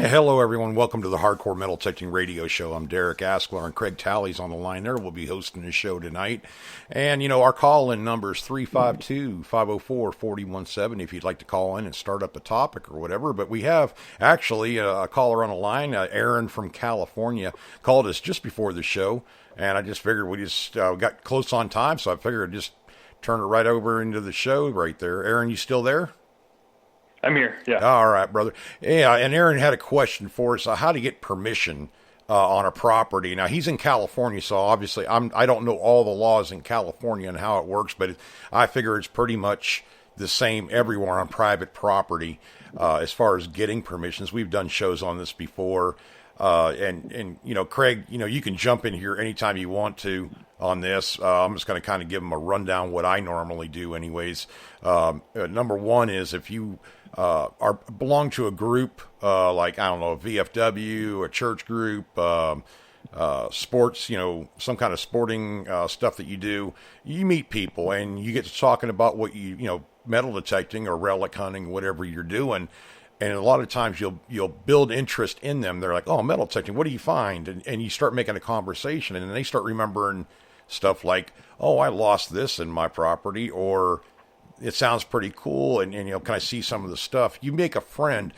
Hello, everyone. Welcome to the Hardcore Metal Detecting Radio Show. I'm Derek Asklar, and Craig Talley's on the line there. We'll be hosting the show tonight. And, our call-in number is 352-504-4017 if you'd like to call in and start up a topic or whatever. But we have, actually, a caller on the line, Aaron from California, called us just before the show. And I just figured we just got close on time, so I figured I'd just turn it right over into the show right there. Aaron, you still there? I'm here, yeah. All right, brother. Yeah, and Aaron had a question for us. How to get permission on a property. Now, he's in California, so obviously I don't know all the laws in California and how it works, but I figure it's pretty much the same everywhere on private property as far as getting permissions. We've done shows on this before. And Craig, you can jump in here anytime you want to on this. I'm just going to kind of give them a rundown what I normally do anyways. Number one is if you belong to a group, like, I don't know, a VFW, a church group, sports, some kind of sporting stuff that you do, you meet people and you get to talking about what metal detecting or relic hunting, whatever you're doing. And a lot of times you'll build interest in them. They're like, oh, metal detecting, what do you find? And you start making a conversation, and then they start remembering stuff like, oh, I lost this in my property, or it sounds pretty cool, and can I see some of the stuff? You make a friend,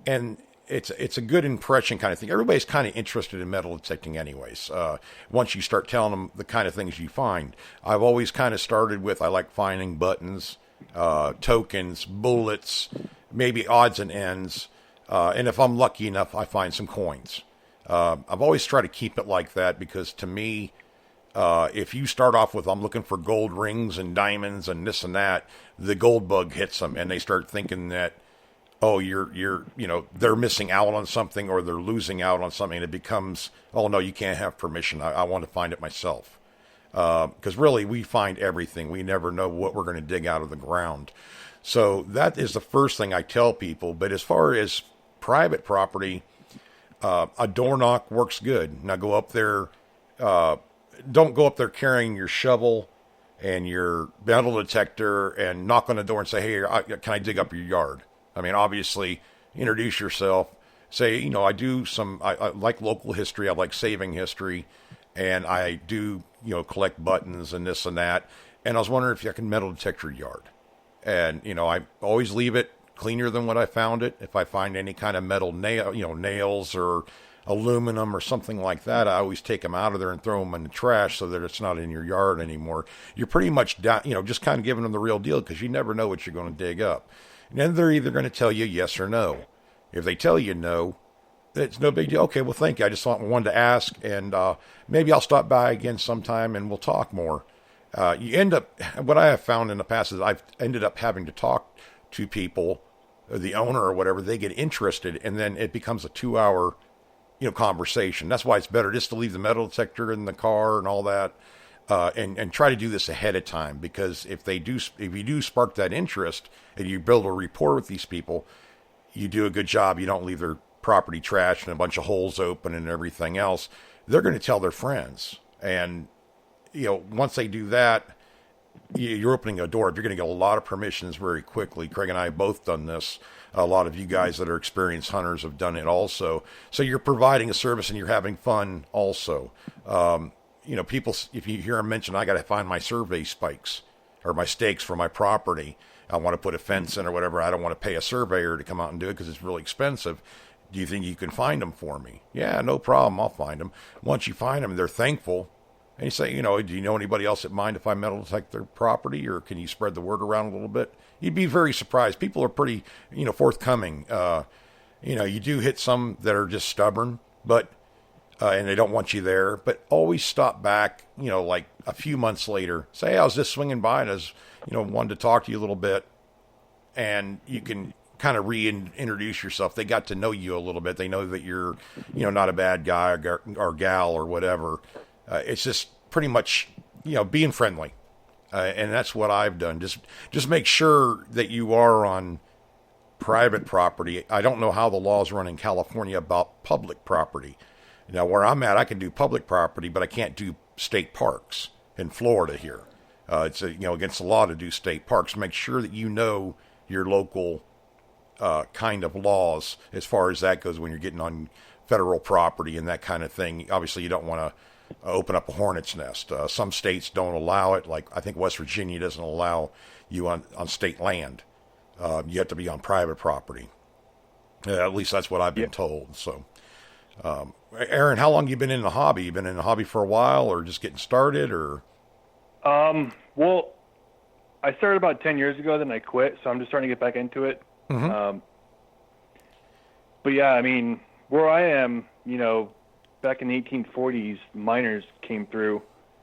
and it's a good impression kind of thing. Everybody's kind of interested in metal detecting anyways. Once you start telling them the kind of things you find. I've always kind of started with, I like finding buttons, tokens, bullets, maybe odds and ends, and if I'm lucky enough, I find some coins. I've always tried to keep it like that because to me, if you start off with, I'm looking for gold rings and diamonds and this and that, the gold bug hits them and they start thinking that, oh, they're missing out on something or they're losing out on something. And it becomes, oh no, you can't have permission. I want to find it myself. Because really we find everything. We never know what we're going to dig out of the ground. So that is the first thing I tell people. But as far as private property, a door knock works good. Now go up there, don't go up there carrying your shovel and your metal detector and knock on the door and say, hey, can I dig up your yard? I mean, obviously, introduce yourself. Say, I do I like local history. I like saving history. And I do, collect buttons and this and that. And I was wondering if I can metal detect your yard. And, I always leave it cleaner than what I found it. If I find any kind of metal nails or aluminum or something like that, I always take them out of there and throw them in the trash so that it's not in your yard anymore. You're pretty much down, just kind of giving them the real deal because you never know what you're going to dig up. And then they're either going to tell you yes or no. If they tell you no, it's no big deal. Okay, well, thank you. I just wanted to ask, and maybe I'll stop by again sometime and we'll talk more. You end up, what I have found in the past is I've ended up having to talk to people, the owner or whatever, they get interested, and then it becomes a 2-hour conversation. That's why it's better just to leave the metal detector in the car and all that, and try to do this ahead of time, because if you do spark that interest and you build a rapport with these people, you do a good job. You don't leave their property trashed and a bunch of holes open and everything else. They're going to tell their friends, and once they do that, you're opening a door. You're going to get a lot of permissions very quickly. Craig and I have both done this. A lot of you guys that are experienced hunters have done it also. So you're providing a service and you're having fun also. People, if you hear them mention, I got to find my survey spikes or my stakes for my property. I want to put a fence in or whatever. I don't want to pay a surveyor to come out and do it because it's really expensive. Do you think you can find them for me? Yeah, no problem. I'll find them. Once you find them, they're thankful. And you say, do you know anybody else that mind if I metal detect their property, or can you spread the word around a little bit? You'd be very surprised. People are pretty, forthcoming. You do hit some that are just stubborn, but, and they don't want you there, but always stop back, like a few months later. Say, hey, I was just swinging by and I was, wanted to talk to you a little bit, and you can kind of reintroduce yourself. They got to know you a little bit. They know that you're, not a bad guy or gal or whatever. It's just pretty much, being friendly. And that's what I've done. Just make sure that you are on private property. I don't know how the laws run in California about public property. Now, where I'm at, I can do public property, but I can't do state parks in Florida here. It's against the law to do state parks. Make sure that you know your local kind of laws as far as that goes when you're getting on federal property and that kind of thing. Obviously, you don't want to open up a hornet's nest. Some states don't allow it. Like I think West Virginia doesn't allow you on state land. You have to be on private property. At least that's what I've been told. So, Aaron, how long have you been in the hobby? You been in the hobby for a while, or just getting started, or? Well, I started about 10 years ago, then I quit, so I'm just starting to get back into it. Mm-hmm. But yeah, I mean, where I am, back in the 1840s, miners came through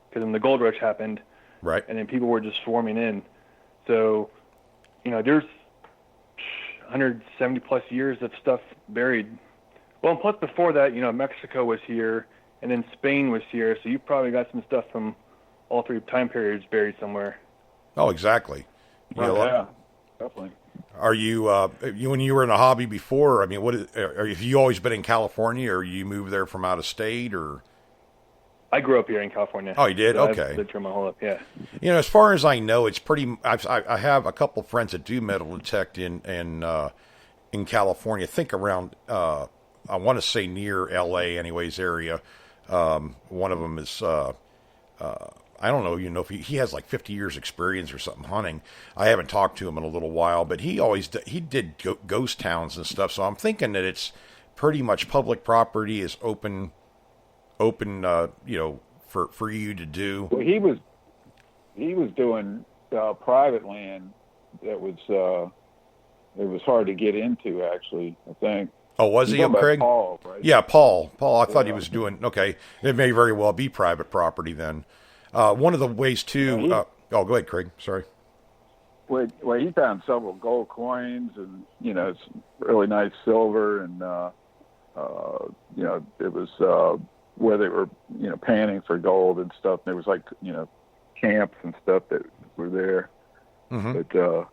because when the gold rush happened, right, and then people were just swarming in. So, there's 170 plus years of stuff buried. Well, and plus before that, Mexico was here, and then Spain was here, so you probably got some stuff from all three time periods buried somewhere. Oh, exactly. Yeah, definitely. Are you when you were in a hobby before? I mean, have you always been in California, or you moved there from out of state, or? I grew up here in California. Oh, you did? So Okay. I've lived here my whole life. Yeah. As far as I know, it's pretty. I have a couple of friends that do metal detect in California. I think around. I want to say near L.A. anyways area. One of them is. I don't know, if he has like 50 years experience or something hunting. I haven't talked to him in a little while, but he did ghost towns and stuff. So I'm thinking that it's pretty much public property is open, for you to do. Well, he was doing private land that was it was hard to get into, actually, I think. Oh, was he, Craig? Paul, right? Yeah, Paul. I thought he was doing okay. It may very well be private property then. One of the ways to. Go ahead, Craig. Sorry. Well, he found several gold coins and it's really nice silver and it was where they were panning for gold and stuff. There was like camps and stuff that were there. Mm-hmm.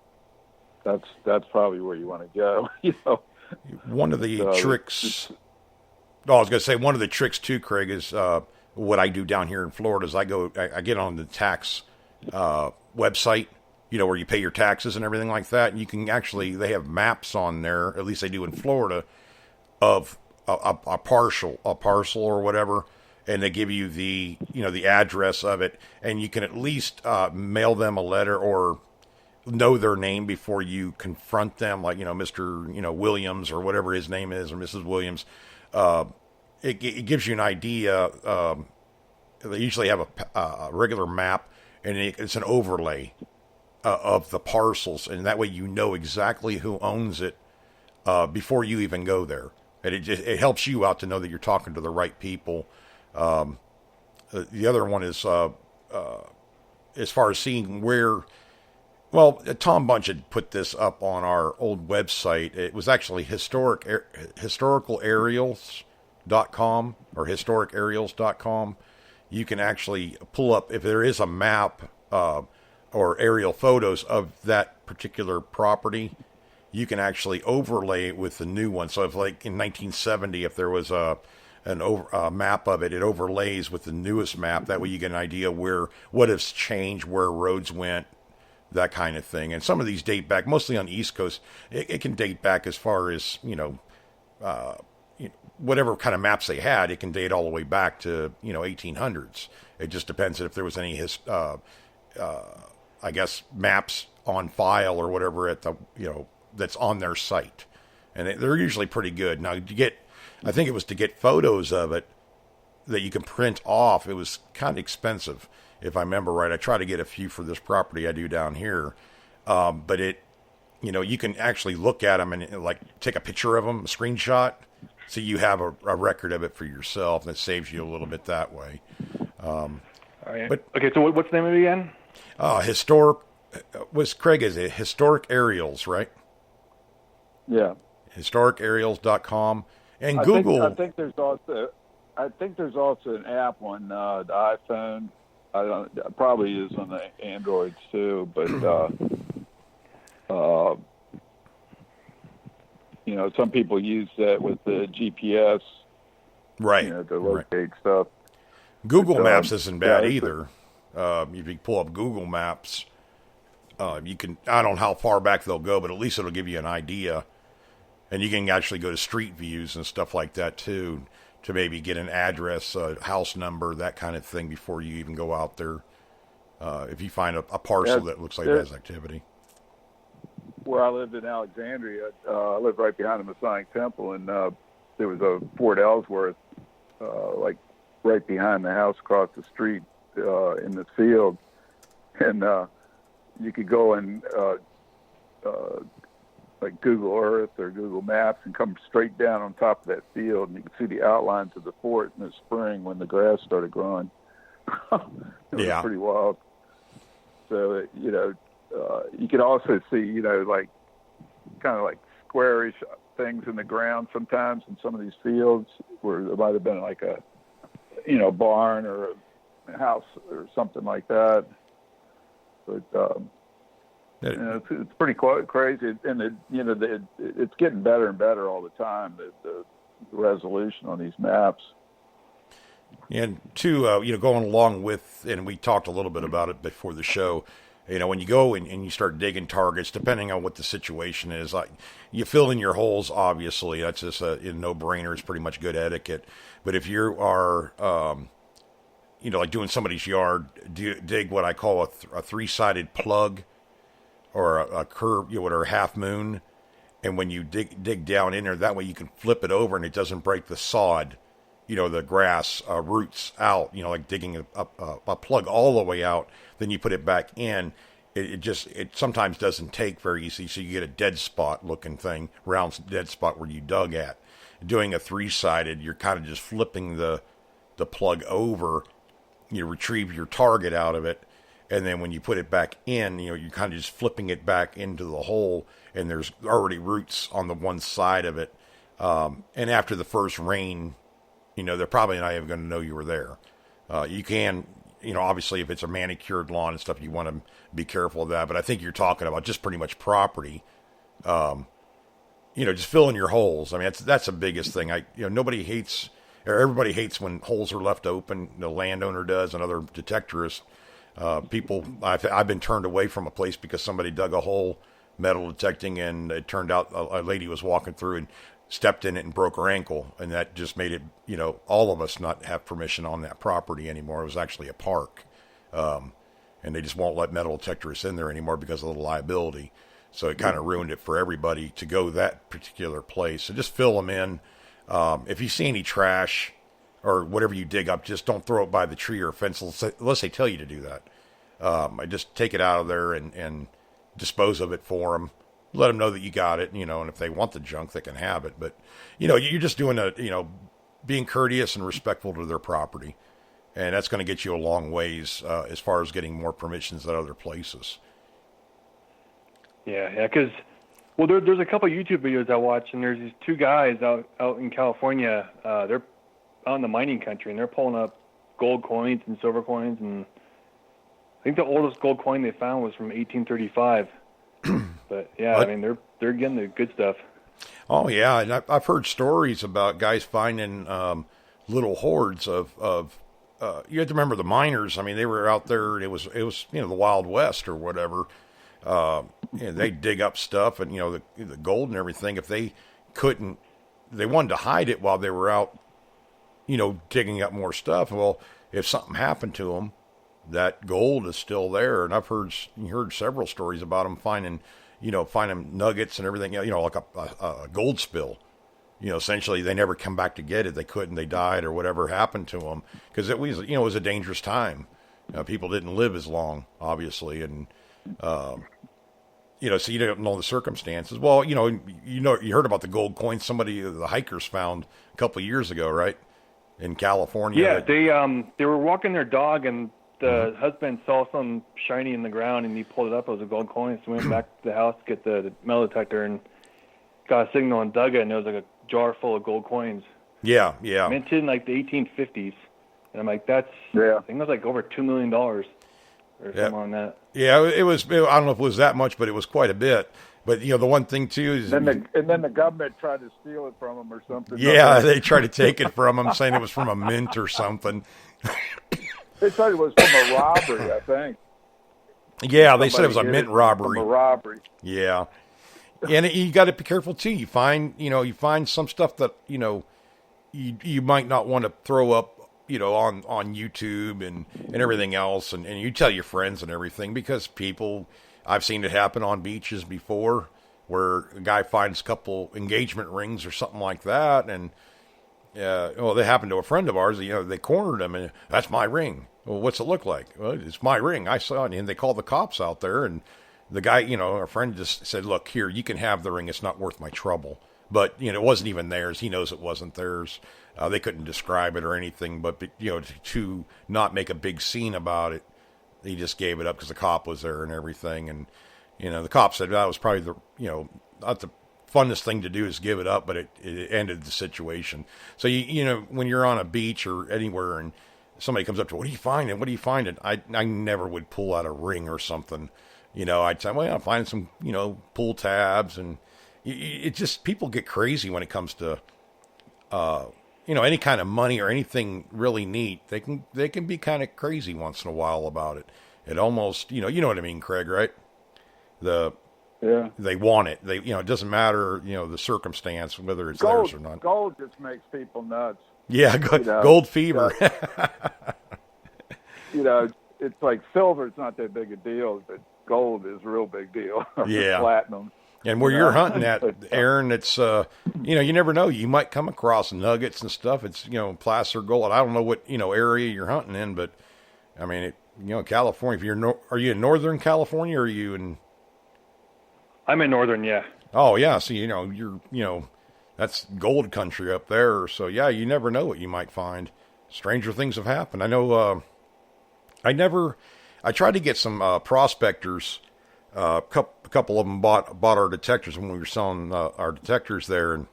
But that's probably where you want to go. One of the tricks. I was going to say one of the tricks too, Craig, is what I do down here in Florida is I get on the tax website, where you pay your taxes and everything like that. And you can they have maps on there, at least they do in Florida, of a parcel or whatever. And they give you the address of it. And you can at least mail them a letter or know their name before you confront them, like, Mr. Williams or whatever his name is, or Mrs. Williams. It gives you an idea. They usually have a regular map, and it's an overlay of the parcels, and that way you know exactly who owns it before you even go there. And it helps you out to know that you're talking to the right people. The other one is as far as seeing where. Well, Tom Bunch had put this up on our old website. It was actually historicalaerials.com or historicaerials.com. You can actually pull up, if there is a map or aerial photos of that particular property, you can actually overlay it with the new one. So if like in 1970, if there was a map of it, it overlays with the newest map. That way you get an idea what has changed, where roads went, that kind of thing. And some of these date back, mostly on the East Coast. It can date back as far as, whatever kind of maps they had, it can date all the way back to, 1800s. It just depends if there was any, maps on file or whatever at the, that's on their site. And they're usually pretty good. Now, I think it was to get photos of it that you can print off, it was kind of expensive. If I remember right, I try to get a few for this property I do down here. But you can actually look at them and take a picture of them, a screenshot, so you have a record of it for yourself, and it saves you a little bit that way. All right. But okay, so what's the name of it again? Craig, is it Historic Aerials, right? Yeah. Historicaerials.com and Google. I think there's also an app on the iPhone. Probably is on the Androids too, but some people use that with the GPS, right? To locate stuff. Google Maps isn't bad either. If you pull up Google Maps, you can. I don't know how far back they'll go, but at least it'll give you an idea And you can actually go to street views and stuff like that too, to maybe get an address, a house number, that kind of thing before you even go out there. If you find a parcel that looks like it has activity. Where I lived in Alexandria, I lived right behind the Masonic Temple, and there was a Fort Ellsworth, like right behind the house across the street in this field. And you could go and like Google Earth or Google Maps and come straight down on top of that field, and you can see the outlines of the fort in the spring when the grass started growing. It was pretty wild. So, you could also see, like kind of like squarish things in the ground sometimes in some of these fields where there might have been like a, barn or a house or something like that. But, it's pretty crazy, and it's getting better and better all the time. The resolution on these maps. And two, going along with, and we talked a little bit about it before the show. When you go and you start digging targets, depending on what the situation is, like you fill in your holes. Obviously, that's just a no-brainer. It's pretty much good etiquette. But if you are, like doing somebody's yard, dig what I call a three-sided plug, or a curve, or a half moon. And when you dig down in there, that way you can flip it over and it doesn't break the sod, the grass roots out, like digging a plug all the way out. Then you put it back in. It sometimes doesn't take very easy. So you get a dead spot looking thing, round dead spot where you dug at. Doing a three-sided, you're kind of just flipping the plug over. You retrieve your target out of it. And then when you put it back in, you're kind of just flipping it back into the hole, and there's already roots on the one side of it. And after the first rain, they're probably not even going to know you were there. You can, obviously if it's a manicured lawn and stuff, you want to be careful of that. But I think you're talking about just pretty much property. Just filling your holes. I mean, that's the biggest thing. Nobody hates, or everybody hates when holes are left open. The landowner does, and other detectorists. People, I've been turned away from a place because somebody dug a hole metal detecting, and it turned out a lady was walking through and stepped in it and broke her ankle, and that just made it, all of us not have permission on that property anymore. It was actually a park, and they just won't let metal detectorists in there anymore because of the liability. So it kind of ruined it for everybody to go that particular place. So just fill them in. If you see any trash or whatever you dig up, just don't throw it by the tree or fence unless they tell you to do that. I just take it out of there and dispose of it for them. Let them know that you got it, and if they want the junk, they can have it. But, you're just doing being courteous and respectful to their property. And that's going to get you a long ways as far as getting more permissions at other places. Yeah, because, there's a couple YouTube videos I watch, and there's these two guys out in California. They're out in the mining country, and they're pulling up gold coins and silver coins, and I think the oldest gold coin they found was from 1835. But yeah, I mean they're getting the good stuff. Oh yeah, and I've heard stories about guys finding little hoards of. You have to remember the miners. I mean, they were out there. It was the Wild West or whatever. They dig up stuff and the gold and everything. If they couldn't, they wanted to hide it while they were out. Digging up more stuff. Well, if something happened to them, that gold is still there. And I've heard several stories about them finding nuggets and everything, like a gold spill. Essentially they never come back to get it. They couldn't, they died or whatever happened to them. Because it was a dangerous time. People didn't live as long, obviously. And, so you don't know the circumstances. Well, you heard about the gold coins the hikers found a couple of years ago, right? In California. Yeah, they were walking their dog, and the husband saw something shiny in the ground, and he pulled it up. It was a gold coin. So he went back to the house to get the metal detector and got a signal and dug it, and it was like a jar full of gold coins. Yeah. Minted in like the 1850s. And I'm like, I think it was like over $2 million or something on that. Yeah, it was. I don't know if it was that much, but it was quite a bit. But the one thing too is, then the government tried to steal it from them or something. Yeah, they tried to take it from them, saying it was from a mint or something. They thought it was from a robbery, I think. Yeah, they said it was a mint robbery. From a robbery. Yeah. And you got to be careful too. You find some stuff that, you might not want to throw up, on YouTube and everything else. And you tell your friends and everything, because I've seen it happen on beaches before where a guy finds a couple engagement rings or something like that. And, they happened to a friend of ours, they cornered him, and that's my ring. Well, what's it look like? Well, it's my ring. I saw it. And they called the cops out there, and the guy, our friend just said, look, here, you can have the ring. It's not worth my trouble. But, it wasn't even theirs. He knows it wasn't theirs. They couldn't describe it or anything, but, to not make a big scene about it, he just gave it up because the cop was there and everything. And, the cop said that was probably not the funnest thing to do is give it up, but it ended the situation. So, when you're on a beach or anywhere and somebody comes up to, what are you finding? What are you finding? I never would pull out a ring or something. I'd say, well, I'm finding some, pull tabs, and it just, people get crazy when it comes to, any kind of money or anything really neat. They can be kind of crazy once in a while about it. It almost, you know what I mean, Craig, right? They want it. It doesn't matter, the circumstance, whether it's theirs or not. Gold just makes people nuts. Yeah, gold fever. It's like silver. It's not that big a deal, but gold is a real big deal. Yeah. Platinum. And where you're hunting at, Aaron, it's, you never know. You might come across nuggets and stuff. It's, placer gold. I don't know what, area you're hunting in, but, I mean, California, if are you in Northern California, or are you in? I'm in Northern, yeah. Oh, yeah. So, you're, that's gold country up there. So, yeah, you never know what you might find. Stranger things have happened. I know, I tried to get some prospectors. A couple of them bought our detectors when we were selling our detectors there, and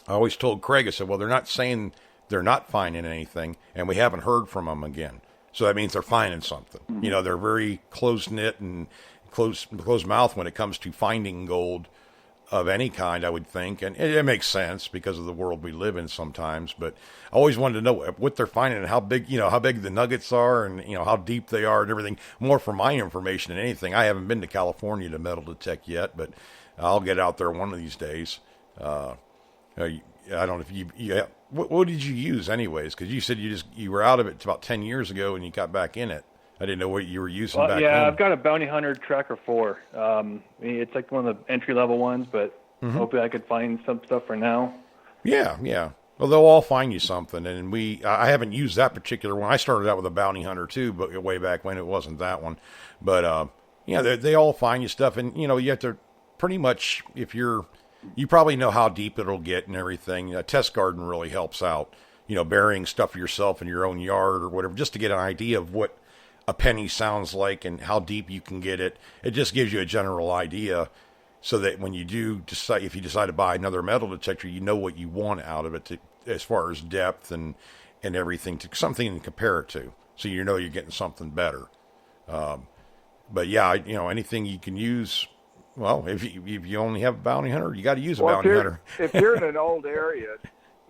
I always told Craig, I said, well, they're not saying they're not finding anything, and we haven't heard from them again. So that means they're finding something. Mm-hmm. They're very close-knit and closed mouth when it comes to finding gold of any kind, I would think. And it makes sense because of the world we live in sometimes. But I always wanted to know what they're finding and how big the nuggets are, and, how deep they are and everything. More for my information than anything. I haven't been to California to metal detect yet, but I'll get out there one of these days. I don't know if you what did you use anyways? Because you said you were out of it about 10 years ago and you got back in it. I didn't know what you were using back then. Yeah, I've got a Bounty Hunter Tracker 4. It's like one of the entry-level ones, but hopefully I could find some stuff for now. Yeah. Well, they'll all find you something, and I haven't used that particular one. I started out with a Bounty Hunter too, but way back when it wasn't that one. But they all find you stuff, and you have to pretty much, you probably know how deep it'll get and everything. Test Garden really helps out. Burying stuff yourself in your own yard or whatever, just to get an idea of what a penny sounds like and how deep you can get it. It just gives you a general idea, so that when you if you decide to buy another metal detector, you know what you want out of it as far as depth and everything, to something to compare it to, so you're getting something better. But yeah, anything you can use. Well, if you only have a Bounty Hunter, you got to use a Bounty Hunter. If you're in an old area,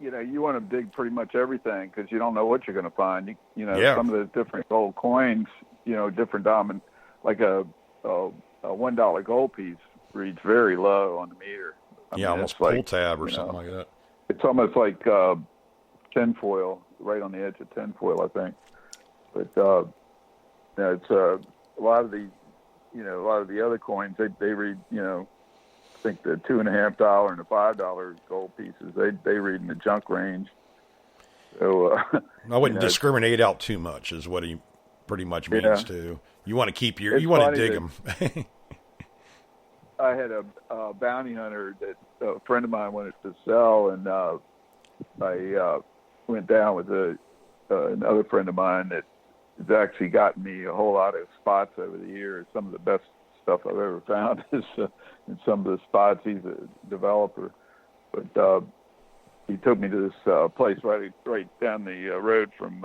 you want to dig pretty much everything, because you don't know what you're going to find. Some of the different gold coins, different diamond, like a $1 gold piece reads very low on the meter. Almost pull tab or something like that. It's almost like tinfoil, right on the edge of tinfoil, I think. But it's a lot of the other coins, they read, I think the $2.50 and the $5 gold pieces, they read in the junk range. So I wouldn't discriminate out too much, is what he pretty much means too. You want to keep you want to dig them. I had a Bounty Hunter that a friend of mine wanted to sell, and I went down with another friend of mine that has actually gotten me a whole lot of spots over the years. Some of the best stuff I've ever found is in some of the spots. He's a developer, but he took me to this place right down the road from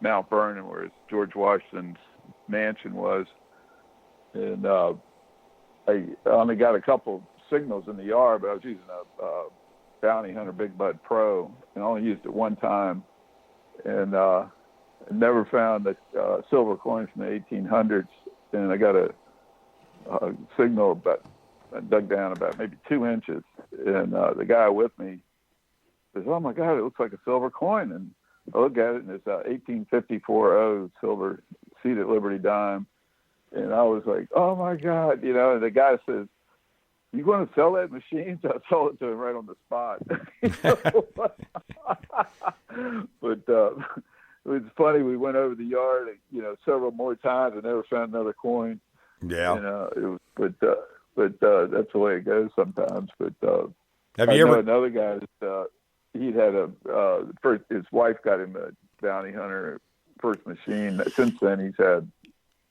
Mount Vernon, where George Washington's mansion was, and I only got a couple signals in the yard, but I was using a Bounty Hunter Big Bud Pro, and I only used it one time, and never found a silver coin from the 1800s, and I got a signal about I dug down about maybe 2 inches, and the guy with me says, "Oh my God, it looks like a silver coin." And I look at it, and it's 1854 silver seated Liberty dime. And I was like, "Oh my God," And the guy says, "You want to sell that machine?" So I sold it to him right on the spot. But it was funny. We went over the yard, several more times, and never found another coin. Yeah. But that's the way it goes sometimes. But have you ever? Another guy that he'd had first. His wife got him a bounty hunter first machine. Since then, he's had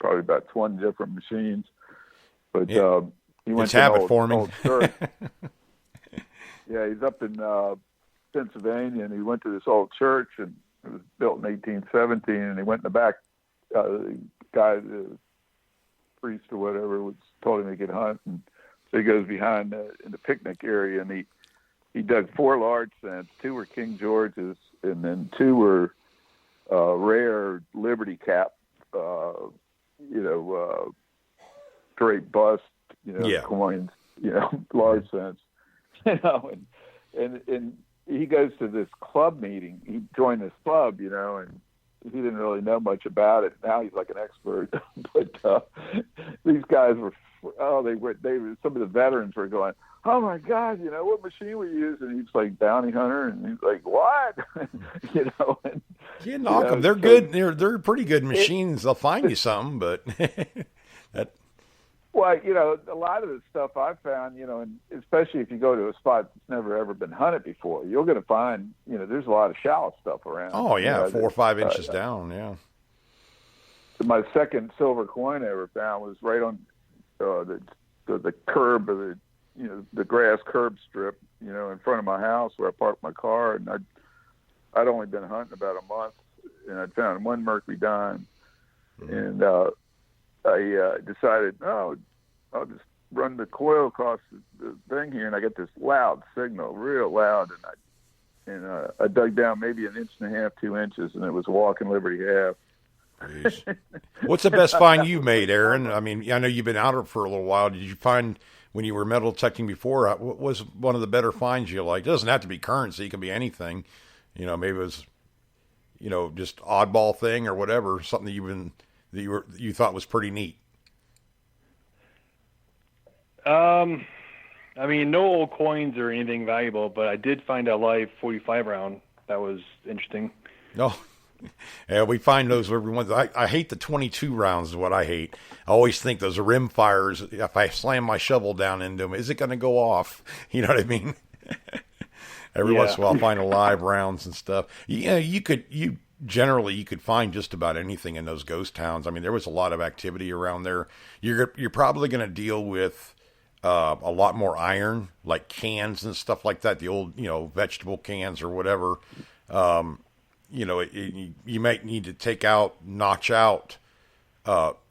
probably about 20 different machines. But he went it's to an habit forming. old church. Yeah, he's up in Pennsylvania, and he went to this old church, and it was built in 1817. And he went in the back. The guy, the priest or whatever, told him he could hunt, and so he goes behind in the picnic area, and he dug 4 large cents. 2 were King George's, and then 2 were rare Liberty cap, straight bust, coins, large cents, and he goes to this club meeting. He joined this club, and he didn't really know much about it. Now he's like an expert. But these guys were some of the veterans were going, "Oh my God, what machine we use?" And he's like, "Bounty hunter," and he's like, "What?" And, you knock them. They're good. They're pretty good machines. They'll find you something, but Well, a lot of the stuff I found, and especially if you go to a spot that's never ever been hunted before, you're going to find, there's a lot of shallow stuff around. Oh yeah, 4 or 5 inches down. Yeah. So my second silver coin I ever found was right on the curb of the grass curb strip, in front of my house where I parked my car, and I'd only been hunting about a month, and I'd found 1 mercury dime, and I decided, I'll just run the coil across the thing here, and I get this loud signal, real loud, and I dug down maybe 1.5 inches, 2 inches, and it was walking Liberty half. What's the best find you made, Aaron? I mean, I know you've been out for a little while. Did you find when you were metal detecting before? What was one of the better finds you liked? It doesn't have to be currency; it can be anything. Maybe it was, just oddball thing or whatever, something that you thought was pretty neat. I mean, no old coins or anything valuable, but I did find a live 45 round. That was interesting. No. Yeah, we find those every once. I hate the 22 rounds is what I hate. I always think those rim fires, if I slam my shovel down into them, is it going to go off? You know what I mean? Every once in a while I'll find live rounds and stuff. Yeah, you could find just about anything in those ghost towns. I mean, there was a lot of activity around there. You're probably going to deal with a lot more iron, like cans and stuff like that, the old, vegetable cans or whatever. You might need to notch out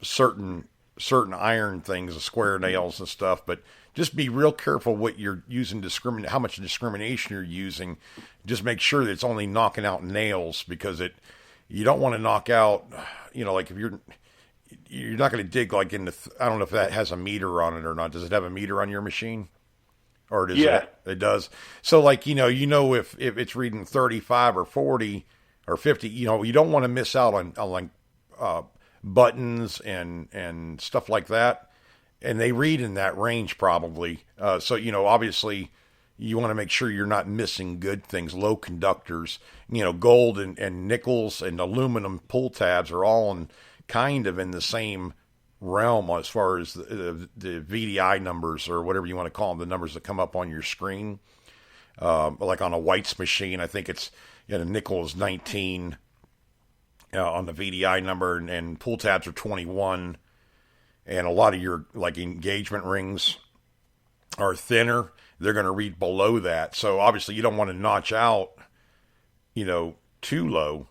certain iron things, the square nails and stuff, but just be real careful what you're using, how much discrimination you're using. Just make sure that it's only knocking out nails, because you don't want to knock out, like if you're not going to dig like in I don't know if that has a meter on it or not. Does it have a meter on your machine? Or does it does. So like, if it's reading 35 or 40 or 50, you don't want to miss out on like buttons and stuff like that. And they read in that range probably. So, obviously you want to make sure you're not missing good things, low conductors, gold and nickels and aluminum pull tabs are all kind of in the same realm as far as the VDI numbers, or whatever you want to call them, the numbers that come up on your screen. Like on a White's machine, I think it's, nickel is 19 on the VDI number, and pull tabs are 21. And a lot of your like engagement rings are thinner. They're going to read below that. So obviously you don't want to notch out, too low,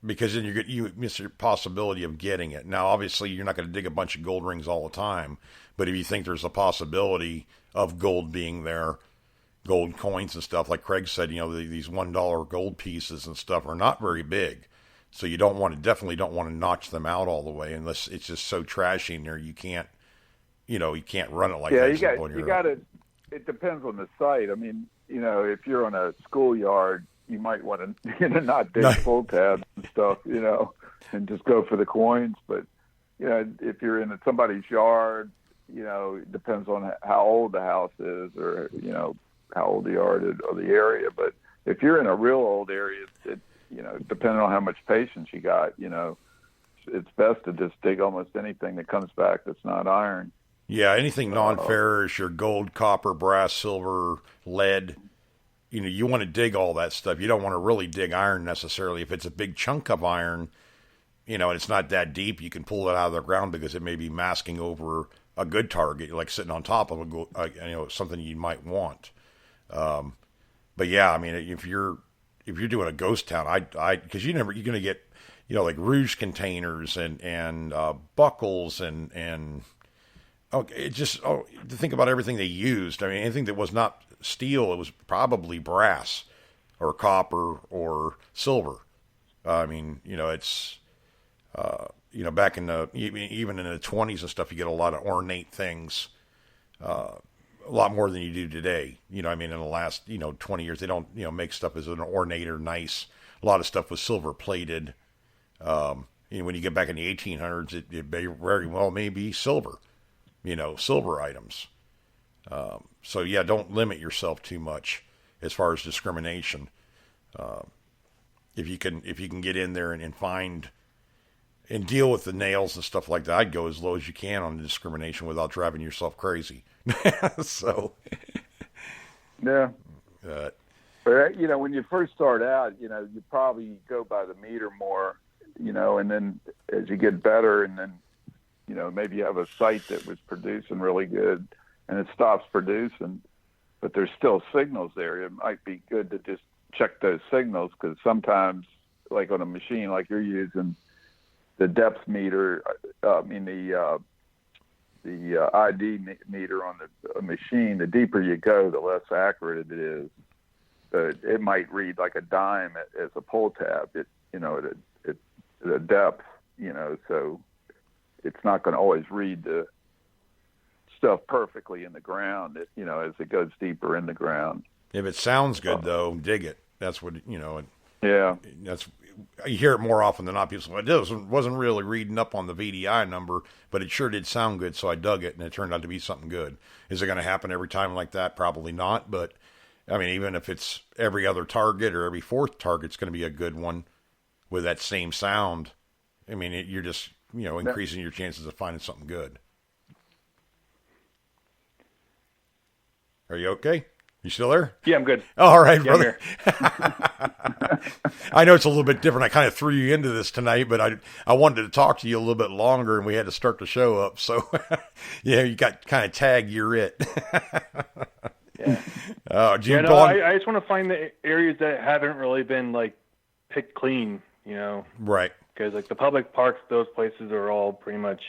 because then you miss your possibility of getting it. Now, obviously you're not going to dig a bunch of gold rings all the time, but if you think there's a possibility of gold being there, gold coins and stuff, like Craig said, these $1 gold pieces and stuff are not very big. So you definitely don't want to notch them out all the way, unless it's just so trashy in there you can't you can't run it like Yeah, that. you got to. It depends on the site. I mean, if you're on a schoolyard, you might want to not dig full tabs and stuff, and just go for the coins. But if you're in somebody's yard, it depends on how old the house is, or how old the yard is or the area. But if you're in a real old area, depending on how much patience you got, it's best to just dig almost anything that comes back that's not iron. Yeah, anything non-ferrous, your gold, copper, brass, silver, lead, you want to dig all that stuff. You don't want to really dig iron necessarily. If it's a big chunk of iron, and it's not that deep, you can pull it out of the ground because it may be masking over a good target, like sitting on top of something you might want. But yeah, I mean, if you're doing a ghost town, because you're going to get, like rouge containers and buckles and to think about everything they used. I mean, anything that was not steel, it was probably brass or copper or silver. I mean, it's, back in even in the 20s and stuff, you get a lot of ornate things, a lot more than you do today. In the last, 20 years, they don't, make stuff as an ornate or nice. A lot of stuff was silver plated. When you get back in the 1800s, it very well may be silver. Silver items. So yeah, don't limit yourself too much as far as discrimination. If you can get in there and find and deal with the nails and stuff like that, I'd go as low as you can on the discrimination without driving yourself crazy. So yeah. But when you first start out, you probably go by the meter more, and then as you get better, and then maybe you have a site that was producing really good and it stops producing, but there's still signals there. It might be good to just check those signals, because sometimes, like on a machine like you're using, the depth meter, the ID meter on the machine, the deeper you go, the less accurate it is. But it might read like a dime as a pull tab, at a depth, so it's not going to always read the stuff perfectly in the ground, as it goes deeper in the ground. If it sounds good, though, dig it. That's what, yeah. You hear it more often than not. People say, well, it wasn't really reading up on the VDI number, but it sure did sound good, so I dug it, and it turned out to be something good. Is it going to happen every time like that? Probably not, but, I mean, even if it's every other target or every fourth target's going to be a good one with that same sound, I mean, you're just, increasing your chances of finding something good. Are you okay? You still there? Yeah, I'm good. Oh, all right, yeah, brother. I know it's a little bit different. I kind of threw you into this tonight, but I wanted to talk to you a little bit longer, and we had to start the show up. So, yeah, you got kind of tagged. You're it. Yeah. Jim, I just want to find the areas that haven't really been picked clean. Right. Because the public parks, those places are all pretty much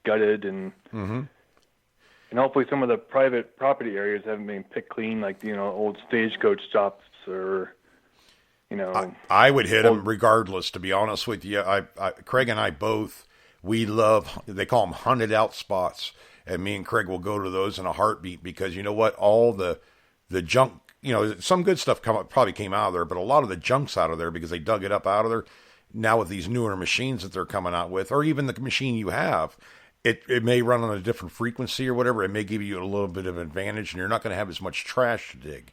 gutted, and and hopefully some of the private property areas haven't been picked clean, like old stagecoach stops, or I would hit them regardless. To be honest with you, Craig and I both, we love, they call them hunted out spots, and me and Craig will go to those in a heartbeat, because you know what, all the junk, some good stuff probably came out of there, but a lot of the junk's out of there because they dug it up out of there. Now with these newer machines that they're coming out with, or even the machine you have, it may run on a different frequency or whatever. It may give you a little bit of advantage, and you're not going to have as much trash to dig.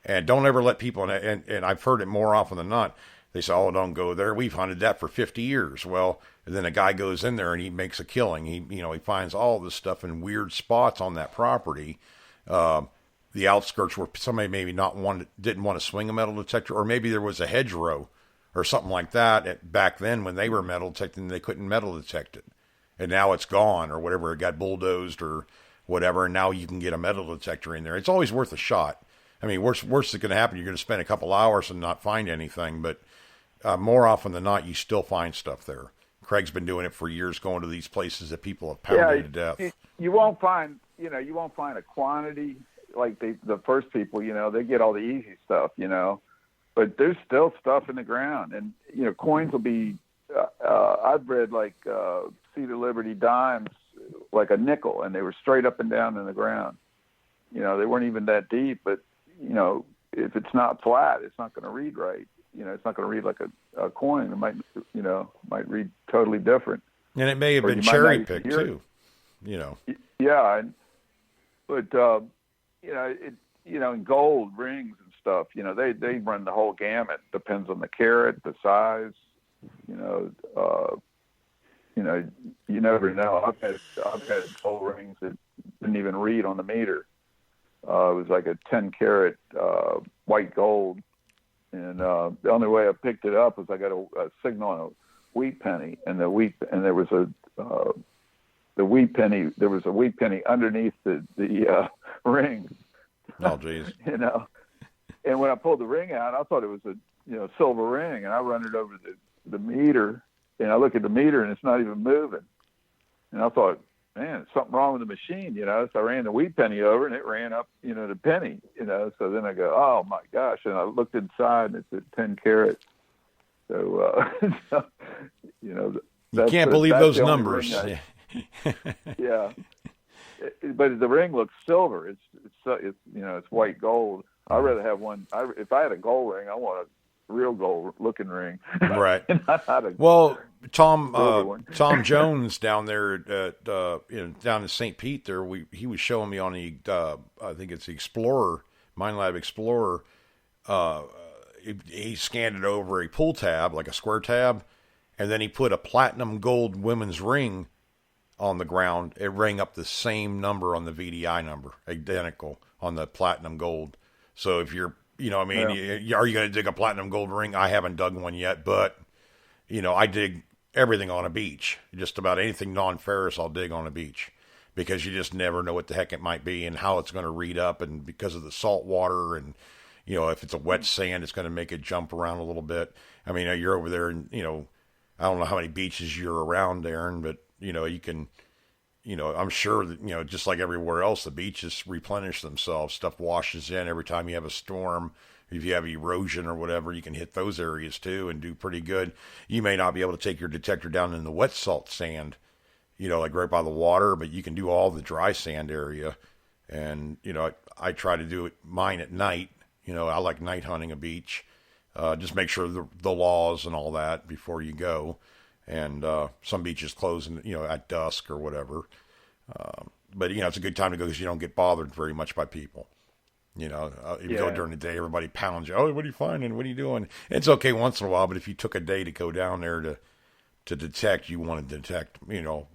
And don't ever let people, and I've heard it more often than not, they say, oh, don't go there. We've hunted that for 50 years. Well, then a guy goes in there and he makes a killing. He finds all this stuff in weird spots on that property. The outskirts where somebody maybe didn't want to swing a metal detector, or maybe there was a hedgerow or something like that back then when they were metal detecting, they couldn't metal detect it. And now it's gone or whatever. It got bulldozed or whatever. And now you can get a metal detector in there. It's always worth a shot. I mean, worst that's going to happen, you're going to spend a couple hours and not find anything. But more often than not, you still find stuff there. Craig's been doing it for years, going to these places that people have pounded to death. You won't find a quantity like the first people, they get all the easy stuff, but there's still stuff in the ground, and, coins will be, I've read Cedar Liberty dimes like a nickel, and they were straight up and down in the ground. They weren't even that deep, but if it's not flat, it's not going to read right. It's not going to read like a coin. It might read totally different. And it may have been cherry picked too. Yeah, but in gold rings and stuff, they run the whole gamut. Depends on the carat, the size. You never know. I've had gold rings that didn't even read on the meter. It was like a 10-carat white gold, and the only way I picked it up was I got a signal on a wheat penny, and there was a wheat penny underneath the ring. Oh, geez. And when I pulled the ring out, I thought it was a silver ring, and I run it over the meter, and I look at the meter, and it's not even moving. And I thought, man, there's something wrong with the machine, So I ran the wheat penny over, and it ran up, the penny, So then I go, oh my gosh! And I looked inside, and it's a 10-carat. So, you can't believe those numbers. Yeah, but the ring looks silver. It's white gold. I'd rather have one. If I had a gold ring, I want a real gold looking ring. Right. Well, Tom Jones down there at down in St. Pete there, he was showing me on the I think it's the Explorer, MineLab Explorer. He scanned it over a pull tab, like a square tab, and then he put a platinum gold women's ring on the ground. It rang up the same number on the VDI number, identical on the platinum gold. So if you're, are you going to dig a platinum gold ring? I haven't dug one yet, but, I dig everything on a beach. Just about anything non-ferrous I'll dig on a beach, because you just never know what the heck it might be and how it's going to read up, and because of the salt water, and, if it's a wet sand, it's going to make it jump around a little bit. I mean, you're over there and, I don't know how many beaches you're around, Aaron, but, you can, I'm sure that, just like everywhere else, the beaches replenish themselves. Stuff washes in every time you have a storm. If you have erosion or whatever, you can hit those areas too and do pretty good. You may not be able to take your detector down in the wet salt sand, like right by the water, but you can do all the dry sand area. And, I try to do mine at night. I like night hunting a beach. Just make sure the laws and all that before you go. And some beaches close, at dusk or whatever. But it's a good time to go because you don't get bothered very much by people. You go during the day, everybody pounds you. Oh, what are you finding? What are you doing? It's okay once in a while, but if you took a day to go down there to detect, you want to detect,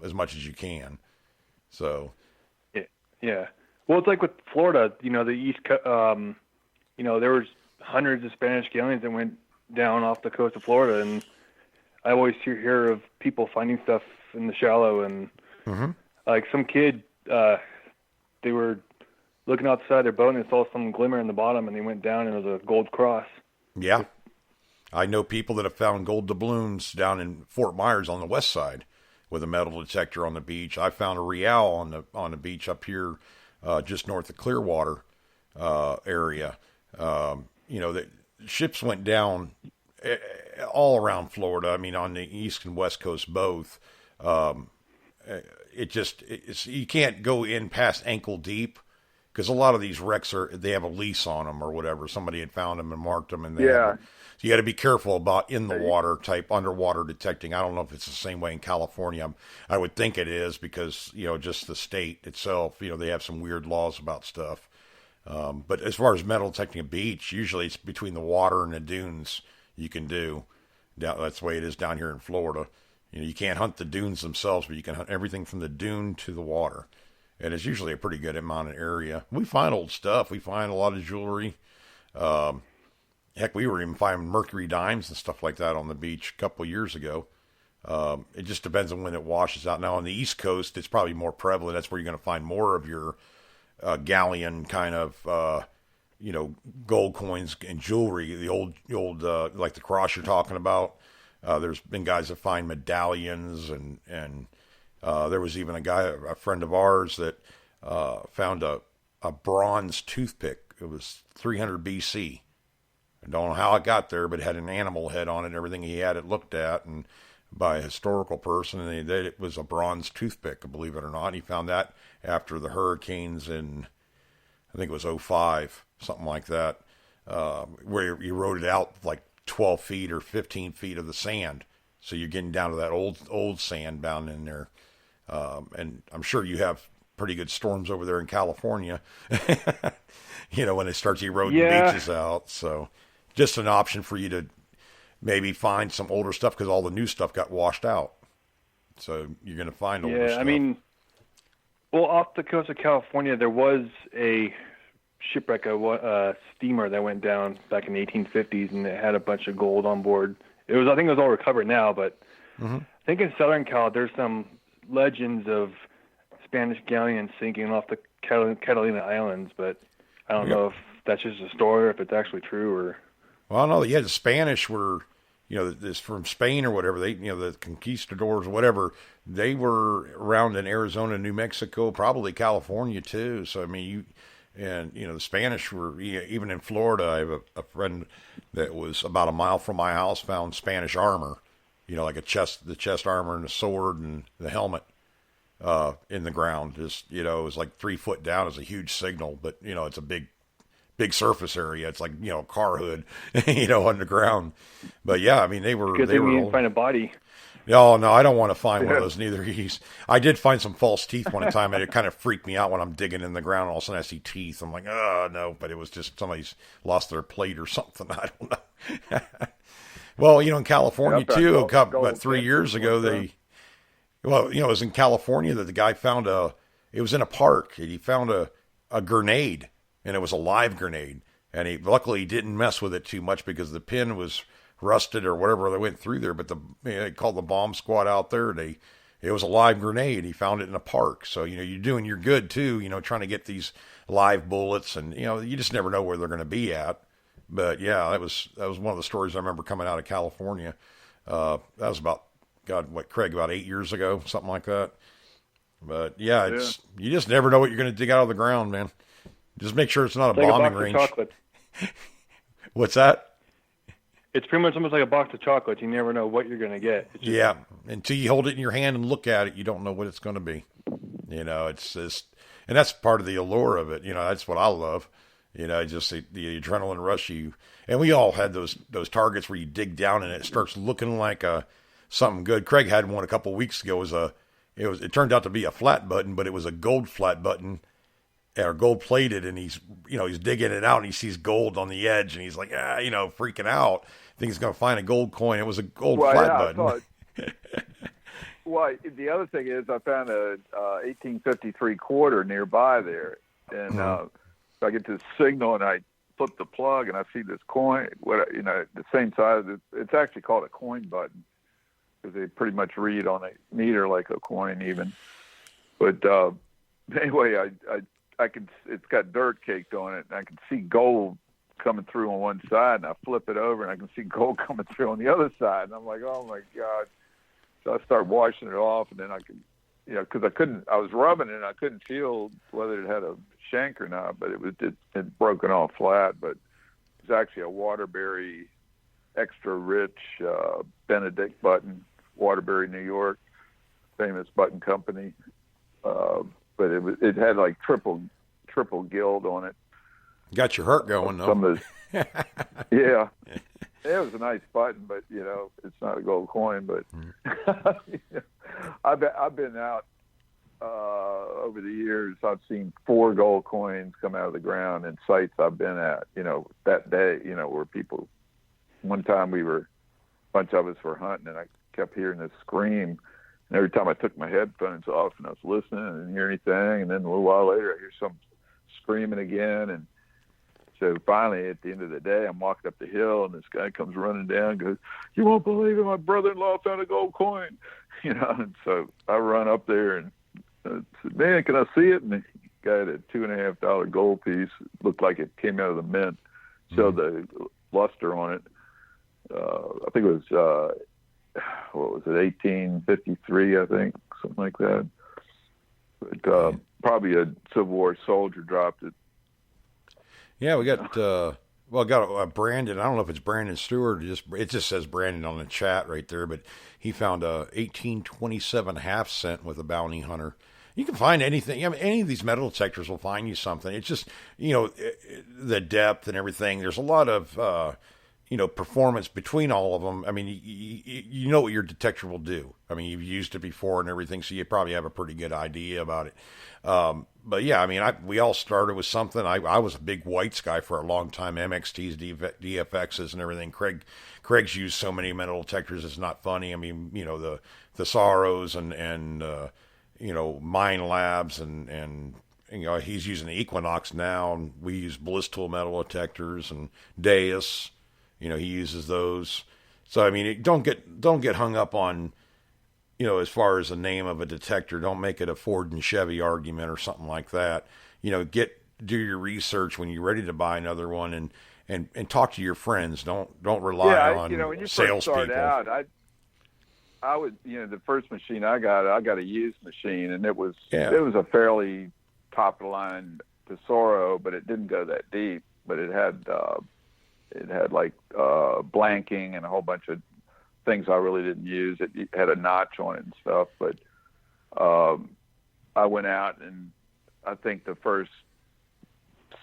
as much as you can. So. Yeah. Well, it's like with Florida, the East Coast, there was hundreds of Spanish galleons that went down off the coast of Florida, and I always hear of people finding stuff in the shallow, and like some kid, they were looking outside their boat and they saw some glimmer in the bottom, and they went down and it was a gold cross. Yeah. I know people that have found gold doubloons down in Fort Myers on the west side with a metal detector on the beach. I found a real on the beach up here, just north of Clearwater area. The ships went down all around Florida. I mean, on the east and west coast both. You can't go in past ankle deep, because a lot of these wrecks they have a lease on them or whatever. Somebody had found them and marked them, and so you got to be careful about in the water type underwater detecting. I don't know if it's the same way in California. I would think it is, because just the state itself, they have some weird laws about stuff. But as far as metal detecting a beach, usually it's between the water and the dunes you can do. That's the way it is down here in Florida. You can't hunt the dunes themselves, but you can hunt everything from the dune to the water. And it's usually a pretty good amount of area. We find old stuff. We find a lot of jewelry. Heck, we were even finding mercury dimes and stuff like that on the beach a couple of years ago. It just depends on when it washes out. Now, on the East Coast, it's probably more prevalent. That's where you're going to find more of your galleon kind of, gold coins and jewelry. The old like the cross you're talking about. There's been guys that find medallions, and there was even a friend of ours that found a bronze toothpick. It was 300 BC. I don't know how it got there, but it had an animal head on it and everything. He had it looked at, and by a historical person, and it was a bronze toothpick, believe it or not. He found that after the hurricanes in, I think it was '05, something like that, where you eroded out like 12 feet or 15 feet of the sand. So you're getting down to that old sand down in there. And I'm sure you have pretty good storms over there in California, when it starts eroding beaches out. So just an option for you to maybe find some older stuff, because all the new stuff got washed out. So you're going to find older stuff. I mean, well, off the coast of California, there was a shipwreck, a steamer that went down back in the 1850s, and it had a bunch of gold on board. I think it was all recovered now, but I think in Southern Cal, there's some legends of Spanish galleons sinking off the Catalina Islands, but I don't know if that's just a story or if it's actually true. Or well, I know the Spanish were, this from Spain or whatever. They, the conquistadors or whatever, they were around in Arizona, New Mexico, probably California too. So I mean, the Spanish were even in Florida. I have a friend that was about a mile from my house found Spanish armor, like the chest armor and the sword and the helmet in the ground. Just, it was like 3 foot down. It's a huge signal, but it's a big surface area. It's like, a car hood, underground. But yeah, I mean, they were. Good thing we didn't find a body. Oh, no, I don't want to find one of those neither. I did find some false teeth one time, and it kind of freaked me out when I'm digging in the ground. All of a sudden I see teeth. I'm like, oh, no, but it was just somebody's lost their plate or something. I don't know. Well, in California, too, about 3 years ago, it was in California that the guy found it was in a park, and he found a grenade, and it was a live grenade. And he luckily didn't mess with it too much because the pin was rusted or whatever they went through there, but they called the bomb squad out there. It was a live grenade. He found it in a park. So, you're doing your good too, trying to get these live bullets, and, you just never know where they're going to be at. But yeah, that was one of the stories I remember coming out of California. That was about, Craig, about 8 years ago, something like that. But yeah, you just never know what you're going to dig out of the ground, man. Just make sure it's not a bombing range. What's that? It's pretty much almost like a box of chocolates. You never know what you're going to get. Until you hold it in your hand and look at it, you don't know what it's going to be. It's just, and that's part of the allure of it. That's what I love. Just the adrenaline rush and we all had those targets where you dig down and it starts looking like something good. Craig had one a couple of weeks ago. It turned out to be a flat button, but it was a gold flat button, or gold plated, and he's digging it out and he sees gold on the edge and he's like, freaking out. Thinks he's going to find a gold coin. It was a gold flat button. Well, the other thing is I found a 1853 quarter nearby there, and so I get this signal and I flip the plug and I see this coin. The same size. It's actually called a coin button because they pretty much read on a meter like a coin even. But anyway, it's got dirt caked on it, and I can see gold coming through on one side, and I flip it over and I can see gold coming through on the other side, and I'm like, oh my God. So I start washing it off, and then I could, because I was rubbing it and I couldn't feel whether it had a shank or not, but it broken off flat. But it was actually a Waterbury extra rich Benedict button, Waterbury, New York, famous button company. But it had like triple gild on it. Got your heart going though. Yeah, it was a nice button, but it's not a gold coin. But I've been out over the years. I've seen 4 gold coins come out of the ground in sites I've been at. That day, where people. One time a bunch of us were hunting, and I kept hearing this scream. And every time I took my headphones off and I was listening, I didn't hear anything. And then a little while later, I hear some screaming again. And so finally, at the end of the day, I'm walking up the hill, and this guy comes running down and goes, "You won't believe it, my brother-in-law found a gold coin." And so I run up there and said, "Man, can I see it?" And the guy had a $2.50 gold piece. Looked like it came out of the mint. Showed the luster on it. I think it was... what was it, 1853, I think, something like that. But probably a Civil War soldier dropped it. Yeah, we got Well, I got Brandon. I don't know if it's Brandon Stewart. Or it just says Brandon on the chat right there. But he found a 1827 half cent with a bounty hunter. You can find anything. I mean, any of these metal detectors will find you something. It's just the depth and everything. There's a lot of performance between all of them. I mean, you know what your detector will do. I mean, you've used it before and everything, so you probably have a pretty good idea about it. But yeah, I mean, we all started with something. I was a big whites guy for a long time, MXTs, DFXs, and everything. Craig's used so many metal detectors, it's not funny. I mean, the Sorrows and Mine Labs and he's using the Equinox now, and we use Bliss Tool metal detectors and Deus. He uses those. So I mean, don't get hung up on, as far as the name of a detector. Don't make it a Ford and Chevy argument or something like that. Do your research when you're ready to buy another one, and talk to your friends. Don't rely on when you first salespeople. start out, I would the first machine I got a used machine, and it was a fairly top of the line Tesoro, but it didn't go that deep. But it had like blanking and a whole bunch of things I really didn't use. It had a notch on it and stuff. But I went out, and I think the first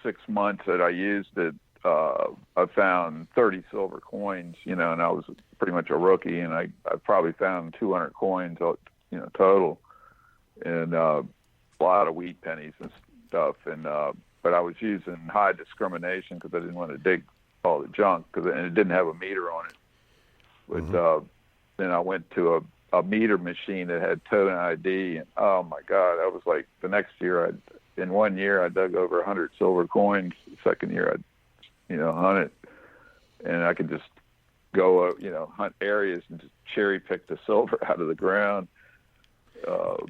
6 months that I used it, I found 30 silver coins, and I was pretty much a rookie, and I probably found 200 coins, total, and a lot of wheat pennies and stuff. And but I was using high discrimination because I didn't want to dig all the junk, and it didn't have a meter on it. But then I went to a meter machine that had tone ID, and oh my God, I was like, the next year in 1 year I dug over 100 silver coins. The second year I hunt it, and I could just go hunt areas and just cherry pick the silver out of the ground. So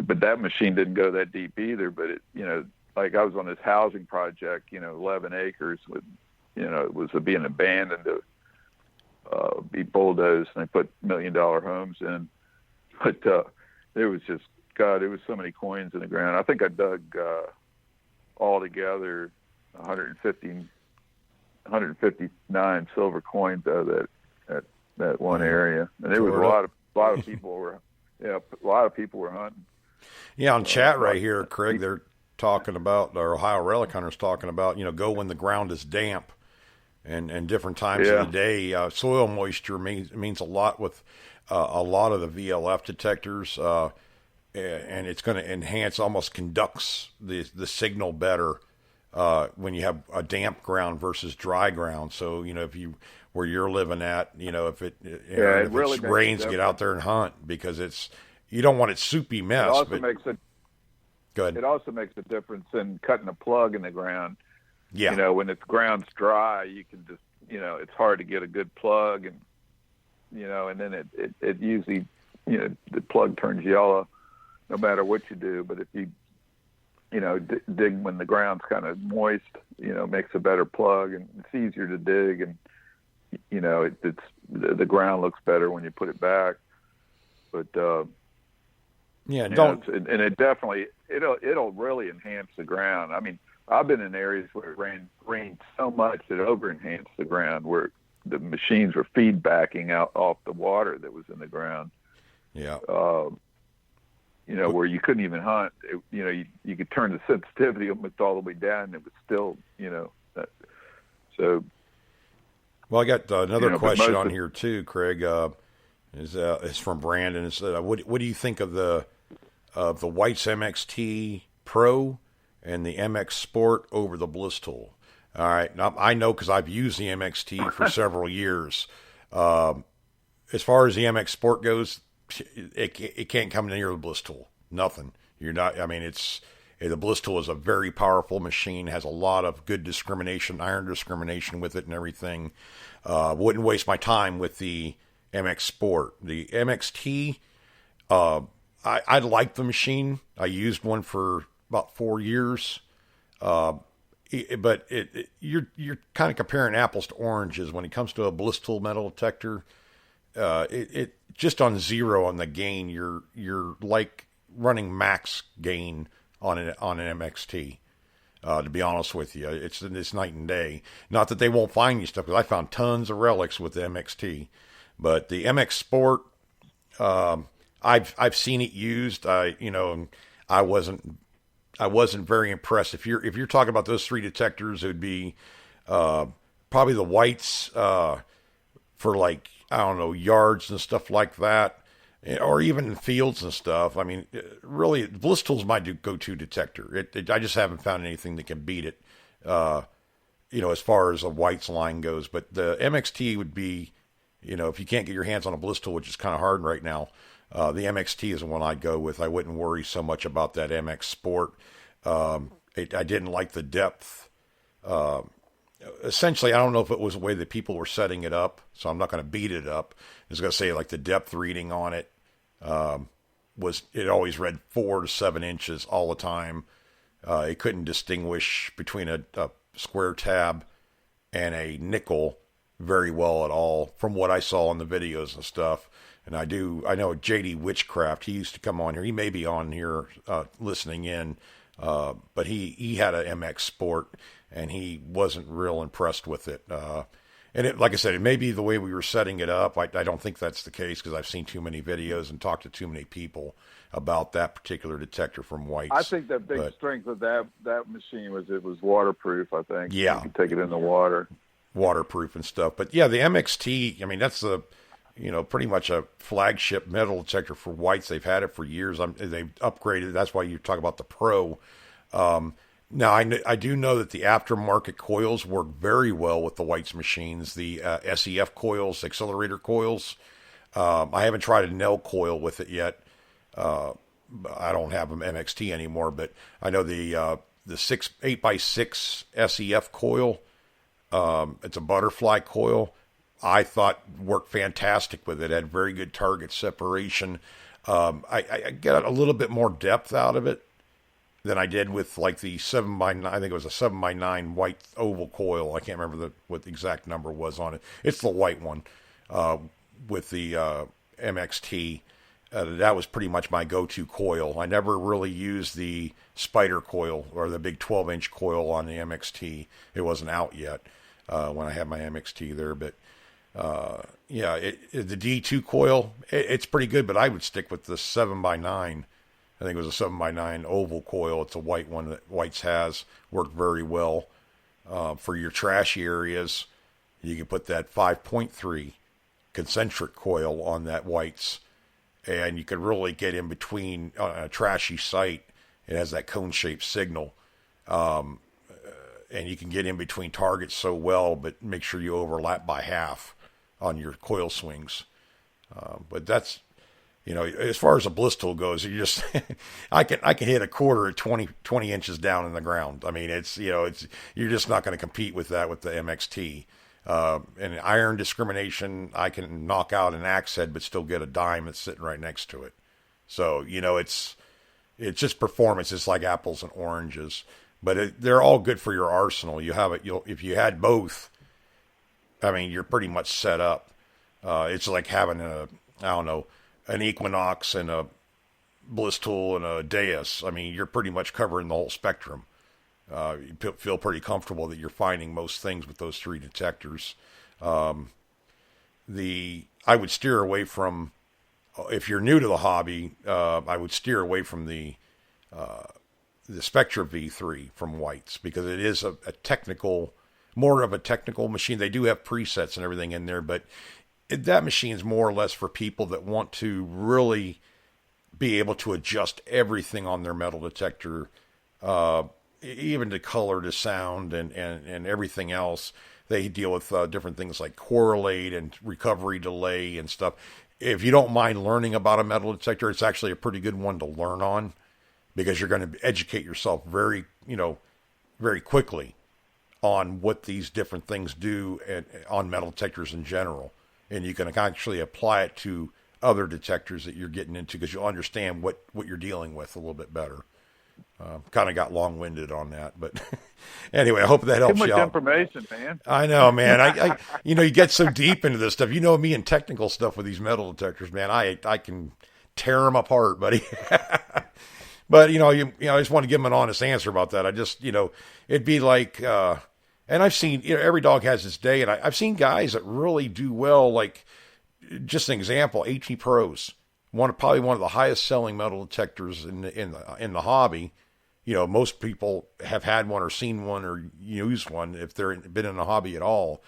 but that machine didn't go that deep either. But it like I was on this housing project, 11 acres with, it was being abandoned to be bulldozed, and they put $1 million homes in. But there was just, God, there was so many coins in the ground. I think I dug altogether 159 silver coins out of that one area, and there was a lot of people were hunting. Yeah, on chat right here, Craig, they're talking about, our Ohio Relic Hunters talking about, go when the ground is damp, and different times of the day. Soil moisture means a lot with a lot of the VLF detectors, and it's going to enhance, almost conducts the signal better when you have a damp ground versus dry ground. So where you're living at, if it rains, get out there and hunt, because you don't want it soupy mess. It also makes a difference in cutting a plug in the ground. Yeah. When the ground's dry, you can just, it's hard to get a good plug, and and then it usually, the plug turns yellow no matter what you do. But if you dig when the ground's kind of moist, makes a better plug, and it's easier to dig, and it's the ground looks better when you put it back. But and it definitely it'll really enhance the ground. I mean, I've been in areas where it rained so much that it over enhanced the ground, where the machines were feedbacking out off the water that was in the ground. Yeah. Where you couldn't even hunt. You could turn the sensitivity almost all the way down, and it was still, so. Well, I got another question on here too, Craig. Is from Brandon. It's what do you think of the White's MXT Pro and the MX Sport over the Bliss Tool? All right, now I know because I've used the MXT for several years. As far as the MX Sport goes, it can't come near the Bliss Tool. Nothing. You're not. I mean, the Bliss Tool is a very powerful machine. Has a lot of good discrimination, iron discrimination with it, and everything. Wouldn't waste my time with the MX Sport. The MXT, I like the machine. I used one for about 4 years. But you're kind of comparing apples to oranges when it comes to a Bliss Tool metal detector. It just on zero on the gain, you're like running max gain on an MXT. To be honest with you, it's night and day. Not that they won't find you stuff, because I found tons of relics with the MXT, but the MX Sport, I've seen it used. And I wasn't very impressed. If you're talking about those three detectors, it would be probably the whites for, like, I don't know, yards and stuff like that, or even in fields and stuff. I mean, really, Bliss Tool's my go-to detector. I just haven't found anything that can beat it, as far as a whites line goes. But the MXT would be, if you can't get your hands on a Bliss Tool, which is kind of hard right now, the MXT is the one I'd go with. I wouldn't worry so much about that MX Sport. I didn't like the depth. Essentially, I don't know if it was the way that people were setting it up, so I'm not going to beat it up. I was going to say, like, the depth reading on it it always read 4 to 7 inches all the time. It couldn't distinguish between a square tab and a nickel very well at all, from what I saw in the videos and stuff. And I know JD Witchcraft, he used to come on here. He may be on here listening in, but he had a MX Sport, and he wasn't real impressed with it. And like I said, it may be the way we were setting it up. I don't think that's the case, because I've seen too many videos and talked to too many people about that particular detector from Whites. I think the big strength of that machine was it was waterproof, I think. Yeah. You could take it in the water. Waterproof and stuff. But yeah, the MXT, I mean, that's pretty much a flagship metal detector for Whites. They've had it for years. They've upgraded. That's why you talk about the Pro. Now, I do know that the aftermarket coils work very well with the Whites machines, the SEF coils, accelerator coils. I haven't tried a Nell coil with it yet. I don't have an MXT anymore, but I know the 8x6 SEF coil, it's a butterfly coil. I thought worked fantastic with it. Had very good target separation. I got a little bit more depth out of it than I did with, like, the 7x9. I think it was a 7x9 white oval coil. I can't remember what the exact number was on it. It's the white one with the MXT. That was pretty much my go-to coil. I never really used the spider coil or the big 12-inch coil on the MXT. It wasn't out yet when I had my MXT there. But, the D2 coil, it's pretty good, but I would stick with the 7x9. I think it was a 7x9 oval coil. It's a white one that Whites has. Worked very well. For your trashy areas, you can put that 5.3 concentric coil on that Whites, and you could really get in between on a trashy site. It has that cone-shaped signal. And you can get in between targets so well, but make sure you overlap by half on your coil swings. But that's... as far as a Bliss Tool goes, you just, I can hit a quarter at 20 inches down in the ground. I mean, you're just not going to compete with that with the MXT. And iron discrimination, I can knock out an axe head, but still get a dime that's sitting right next to it. So, it's just performance. It's like apples and oranges, but they're all good for your arsenal. If you had both, I mean, you're pretty much set up. It's like having an Equinox and a Bliss Tool and a Deus. I mean, you're pretty much covering the whole spectrum. You feel pretty comfortable that you're finding most things with those three detectors. I would steer away from, if you're new to the hobby, I would steer away from the Spectra V3 from Whites, because it is more of a technical machine. They do have presets and everything in there, but that machine's more or less for people that want to really be able to adjust everything on their metal detector, even to color, to sound, and everything else. They deal with different things like correlate and recovery delay and stuff. If you don't mind learning about a metal detector, it's actually a pretty good one to learn on, because you're going to educate yourself very quickly on what these different things do on metal detectors in general. And you can actually apply it to other detectors that you're getting into, because you'll understand what you're dealing with a little bit better. Kind of got long-winded on that, but anyway, I hope that helps you out. Too much information, man. I know, man. I you get so deep into this stuff. Me and technical stuff with these metal detectors, man. I can tear them apart, buddy. But I just want to give him an honest answer about that. I just, it'd be like, and I've seen, every dog has its day, and I've seen guys that really do well. Like, just an example, AT Pros, probably one of the highest selling metal detectors in the hobby. Most people have had one or seen one or used one if they're been in the hobby at all.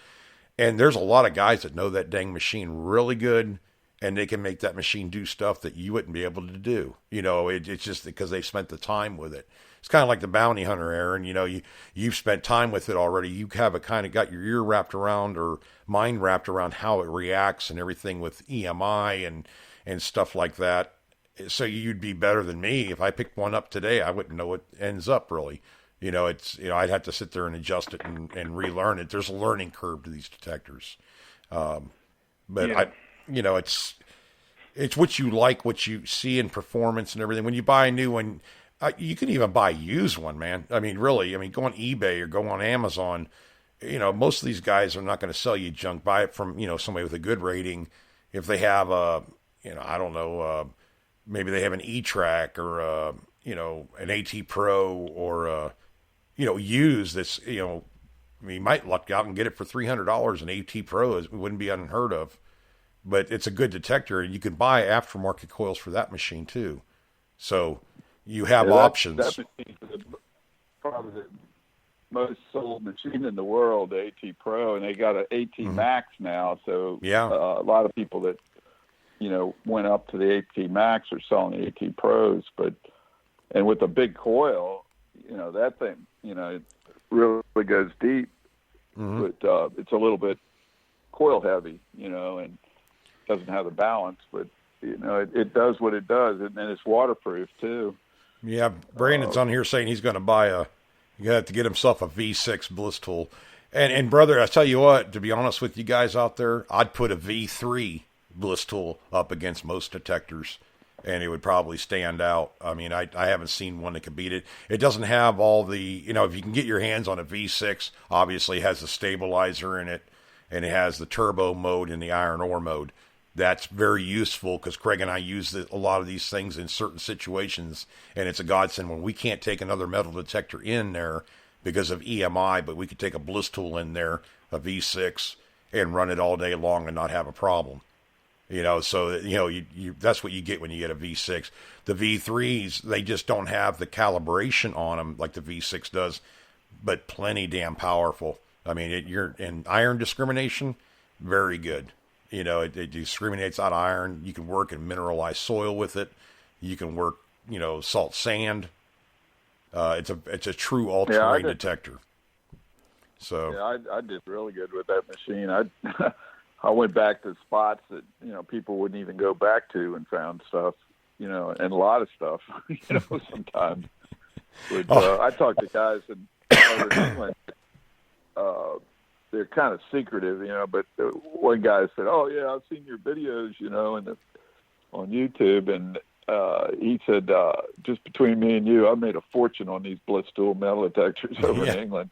And there's a lot of guys that know that dang machine really good, and they can make that machine do stuff that you wouldn't be able to do. It's just because they've spent the time with it. It's kind of like the bounty hunter, Aaron. You've spent time with it already. You have a kind of got your ear wrapped around or mind wrapped around how it reacts and everything with EMI and stuff like that. So you'd be better than me. If I picked one up today, I wouldn't know what ends up really. I'd have to sit there and adjust it and relearn it. There's a learning curve to these detectors. But yeah. It's what you like, what you see in performance and everything. When you buy a new one, you can even buy a used one, man. I mean, really, go on eBay or go on Amazon. Most of these guys are not going to sell you junk. Buy it from, somebody with a good rating. If they have I don't know, maybe they have an E-Track or, an AT Pro or, used that's, you might luck out and get it for $300. An AT Pro it wouldn't be unheard of, but it's a good detector, and you can buy aftermarket coils for that machine too. So you have options. That machine is probably the most sold machine in the world, the AT Pro, and they got an AT Max now. So yeah, a lot of people that went up to the AT Max are selling the AT Pros, and with a big coil, that thing, it really goes deep, but it's a little bit coil heavy, and doesn't have the balance, but it does what it does, and then it's waterproof too. Yeah, Brandon's on here saying he's going to buy you have to get himself a V6 bliss tool, and brother, I tell you what, to be honest with you guys out there, I'd put a V3 bliss tool up against most detectors, and it would probably stand out. I mean, I haven't seen one that could beat it. It doesn't have all the, if you can get your hands on a V6, obviously it has the stabilizer in it, and it has the turbo mode and the iron ore mode. That's very useful because Craig and I use a lot of these things in certain situations, and it's a godsend when we can't take another metal detector in there because of EMI, but we could take a bliss tool in there, a V6, and run it all day long and not have a problem. So you that's what you get when you get a V6. The V3s, they just don't have the calibration on them like the V6 does, but plenty damn powerful. I mean, you're in iron discrimination, very good. It discriminates out iron. You can work in mineralized soil with it. You can work, salt sand. It's a true all-terrain detector. So yeah, I did really good with that machine. I went back to spots that people wouldn't even go back to and found stuff, and a lot of stuff, sometimes. But, I talked to guys in Northern England. They're kind of secretive, but one guy said, "Oh yeah, I've seen your videos, on YouTube," and he said, "Just between me and you, I made a fortune on these bliss tool metal detectors over in England."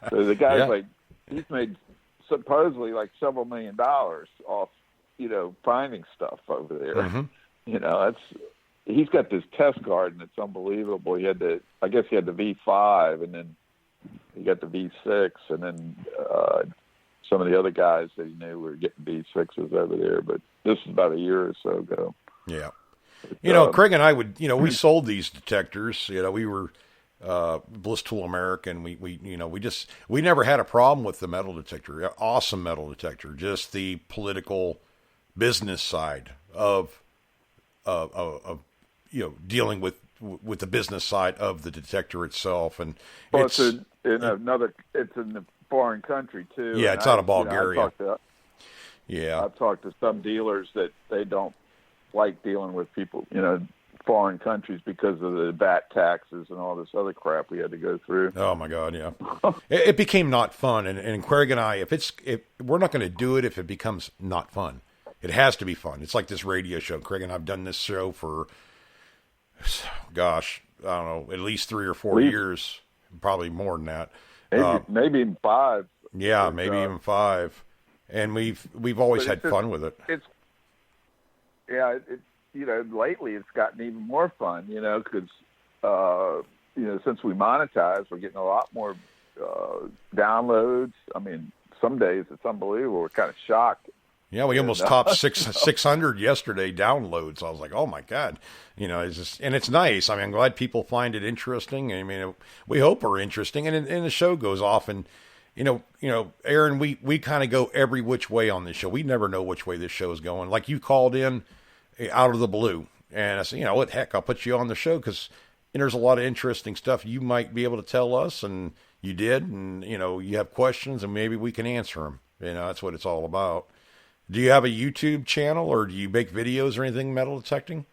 So the guy's he's made supposedly like several $1 million off, finding stuff over there. Mm-hmm. He's got this test garden that's unbelievable. He had the V5, and then he got the V6, and then some of the other guys that he knew were getting V6s over there. But this is about a year or so ago. Yeah. But, Craig and I would, we sold these detectors. We were Bliss Tool American. We never had a problem with the metal detector. Awesome metal detector. Just the political business side of dealing with the business side of the detector itself. And it's in a foreign country too. Yeah, it's out of Bulgaria. I've talked to some dealers that they don't like dealing with people, foreign countries because of the VAT taxes and all this other crap we had to go through. Oh my God, yeah. It became not fun, and Craig and I, if we're not going to do it if it becomes not fun. It has to be fun. It's like this radio show. Craig and I have done this show for, gosh, I don't know, at least 3 or 4 years, probably more than that. Maybe even 5. Yeah, maybe even 5. And we've always had fun with it. Lately it's gotten even more fun, because since we monetize, we're getting a lot more downloads. I mean, some days it's unbelievable. We're kind of shocked. Yeah, we almost topped 600 yesterday downloads. I was like, oh my God, it's just, and it's nice. I mean, I'm glad people find it interesting. I mean, we hope we're interesting, and the show goes off, and Aaron, we kind of go every which way on this show. We never know which way this show is going. Like, you called in out of the blue, and I said, what the heck, I'll put you on the show because there's a lot of interesting stuff you might be able to tell us, and you did, and you have questions, and maybe we can answer them. That's what it's all about. Do you have a YouTube channel, or do you make videos or anything metal detecting?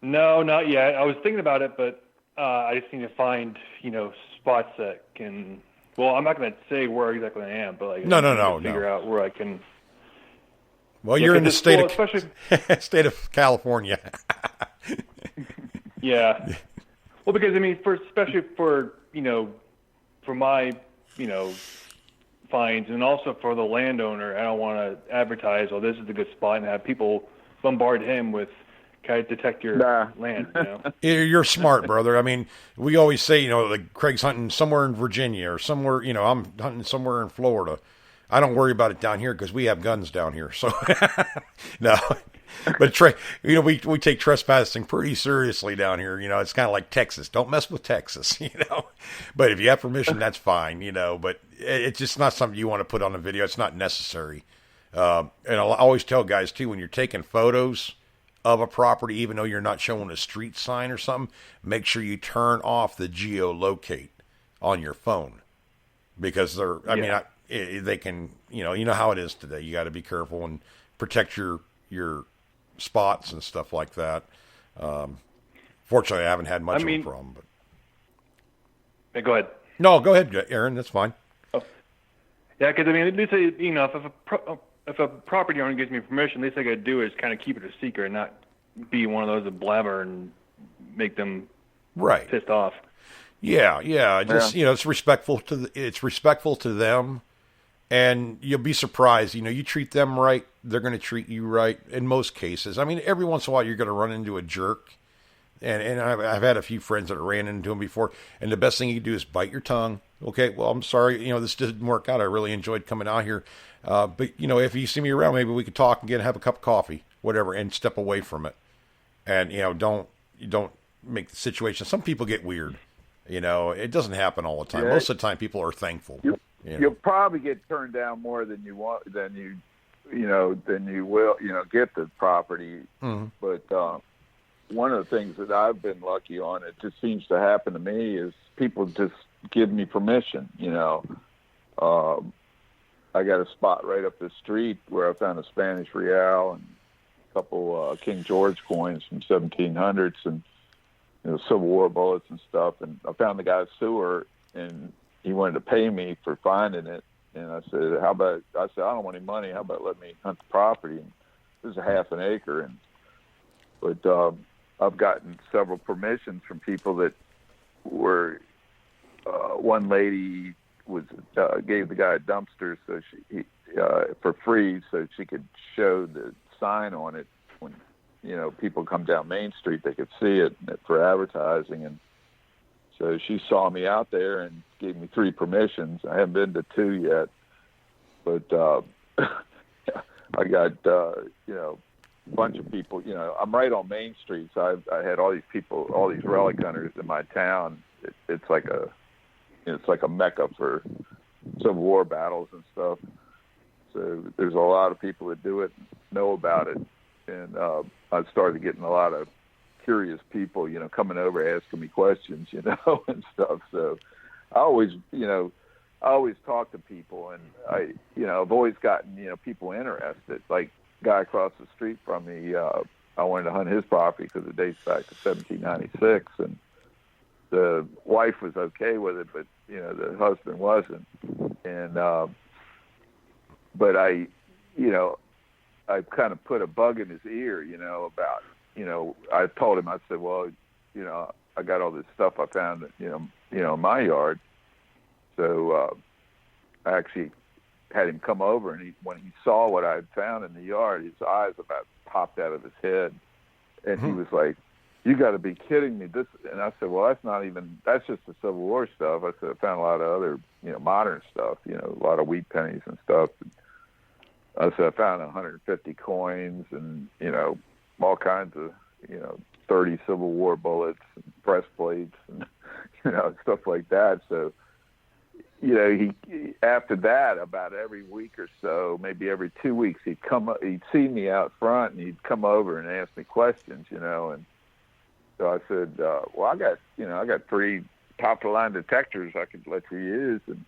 No, not yet. I was thinking about it, but I just need to find, spots that can. Well, I'm not going to say where exactly I am, but like, no, figure out where I can. Well, you're in the state of California. Yeah. Well, because I mean, especially for my finds, and also for the landowner, I don't want to advertise, "Oh, this is a good spot," and have people bombard him with, "Can I detect your land?" You're smart, brother. I mean, we always say, like Craig's hunting somewhere in Virginia or somewhere. I'm hunting somewhere in Florida. I don't worry about it down here because we have guns down here. So no, but we take trespassing pretty seriously down here. It's kind of like Texas. Don't mess with Texas. But if you have permission, that's fine. But it's just not something you want to put on a video. It's not necessary. And I'll always tell guys too, when you're taking photos of a property, even though you're not showing a street sign or something, make sure you turn off the geolocate on your phone because they can, how it is today. You got to be careful and protect your spots and stuff like that. Fortunately, I haven't had much of a problem. But hey, go ahead. No, go ahead, Aaron. That's fine. Oh. Yeah, because at least if a property owner gives me permission, at least I got to do is kind of keep it a secret and not be one of those that blabber and make them pissed off. Yeah. Just it's respectful to them. And you'll be surprised, you treat them right, they're going to treat you right in most cases. I mean, every once in a while you're going to run into a jerk. And I've had a few friends that ran into him before. And the best thing you do is bite your tongue. Okay, well, I'm sorry, this didn't work out. I really enjoyed coming out here. But, if you see me around, maybe we could talk again, have a cup of coffee, whatever, and step away from it. And, don't make the situation. Some people get weird. It doesn't happen all the time. Most of the time people are thankful. You'll probably get turned down more than you want, than you will, get the property. Mm-hmm. But one of the things that I've been lucky on, it just seems to happen to me, is people just give me permission. I got a spot right up the street where I found a Spanish real and a couple King George coins from 1700s and Civil War bullets and stuff. And I found the guy's sewer, and he wanted to pay me for finding it. And I said, I don't want any money. How about let me hunt the property? And this is a half an acre. But I've gotten several permissions from people that were, one lady gave the guy a dumpster for free so she could show the sign on it when, people come down Main Street, they could see it for advertising. And so she saw me out there and gave me 3 permissions. I haven't been to 2 yet, but I got a bunch of people. I'm right on Main Street, so I had all these people, all these relic hunters in my town. It's like a mecca for Civil War battles and stuff. So there's a lot of people that do it, know about it, and I started getting a lot of curious people, coming over asking me questions, and stuff. So I always talk to people, and I've always gotten, people interested. Like guy across the street from me, I wanted to hunt his property because it dates back to 1796, and the wife was okay with it, but the husband wasn't. And but I kind of put a bug in his ear, about. I told him, I said, well, I got all this stuff I found, in my yard. So I actually had him come over, and when he saw what I had found in the yard, his eyes about popped out of his head, and he was like, you got to be kidding me. This, and I said, well, that's just the Civil War stuff. I said, I found a lot of other, modern stuff, a lot of wheat pennies and stuff. I said, I found 150 coins and, all kinds of, 30 Civil War bullets and breastplates and, stuff like that. So, he after that, about every week or so, maybe every 2 weeks, he'd see me out front and he'd come over and ask me questions, and so I said, well, I got 3 top of the line detectors I could let you use. And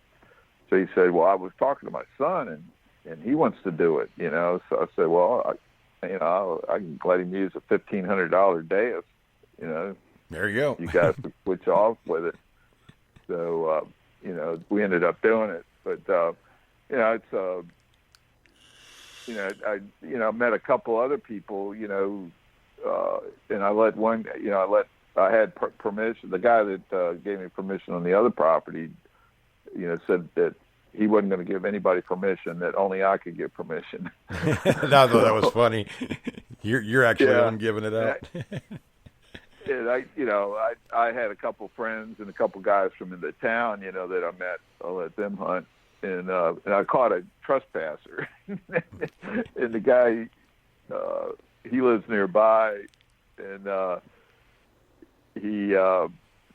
so he said, well, I was talking to my son and he wants to do it, So I said, well, I can let him use a $1,500 Deus, There you go. You guys can switch off with it. So, we ended up doing it, but, it's, I met a couple other people, and I let one, I had permission. The guy that gave me permission on the other property, said that he wasn't going to give anybody permission, that only I could give permission. I thought that was funny. You're actually the one giving it out. And I had a couple friends and a couple guys from the town, that I met. I let them hunt, and I caught a trespasser, and the guy, he lives nearby, and he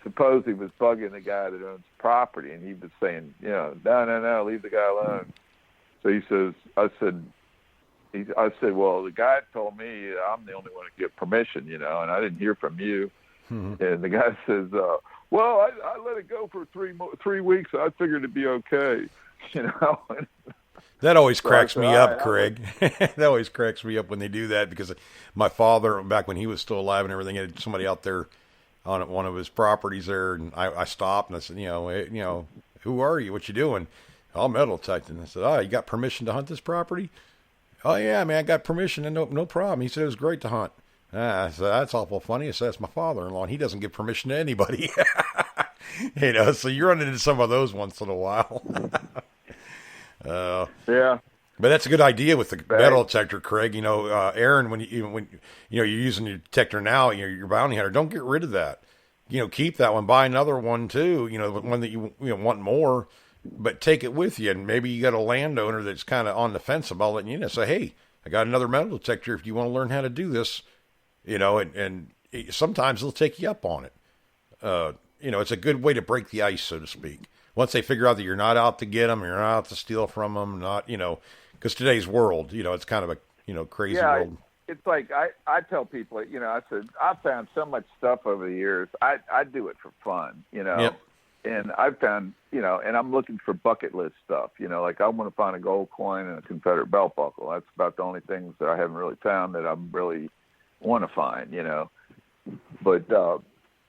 supposed he was bugging the guy that owns the property, and he was saying, no, leave the guy alone. So he says, I said, well, the guy told me I'm the only one to get permission, and I didn't hear from you. Mm-hmm. And the guy says, well, I let it go for 3 weeks. I figured it'd be okay, That always cracks me up, Craig. That always cracks me up when they do that, because my father, back when he was still alive and everything, had somebody out there on one of his properties there, and I stopped and I said, hey, who are you? What you doing? Oh, metal detecting. I said, oh, you got permission to hunt this property? Oh, yeah, man, I got permission, and no problem. He said it was great to hunt. I said, that's awful funny. I said, that's my father-in-law, and he doesn't give permission to anybody. So you run into some of those once in a while. Yeah. But that's a good idea with the metal detector, Craig. Aaron, when you're using your detector now, your bounty hunter, don't get rid of that. Keep that one. Buy another one too. The one that you want more, but take it with you. And maybe you got a landowner that's kind of on the fence about letting you know. Say, hey, I got another metal detector. If you want to learn how to do this, and sometimes they'll take you up on it. It's a good way to break the ice, so to speak. Once they figure out that you're not out to get them, you're not out to steal from them, because today's world, it's kind of a, crazy world. It's like I tell people, I said, I found so much stuff over the years. I do it for fun, Yep. And I've found, and I'm looking for bucket list stuff, like I want to find a gold coin and a Confederate belt buckle. That's about the only things that I haven't really found that I really want to find, but,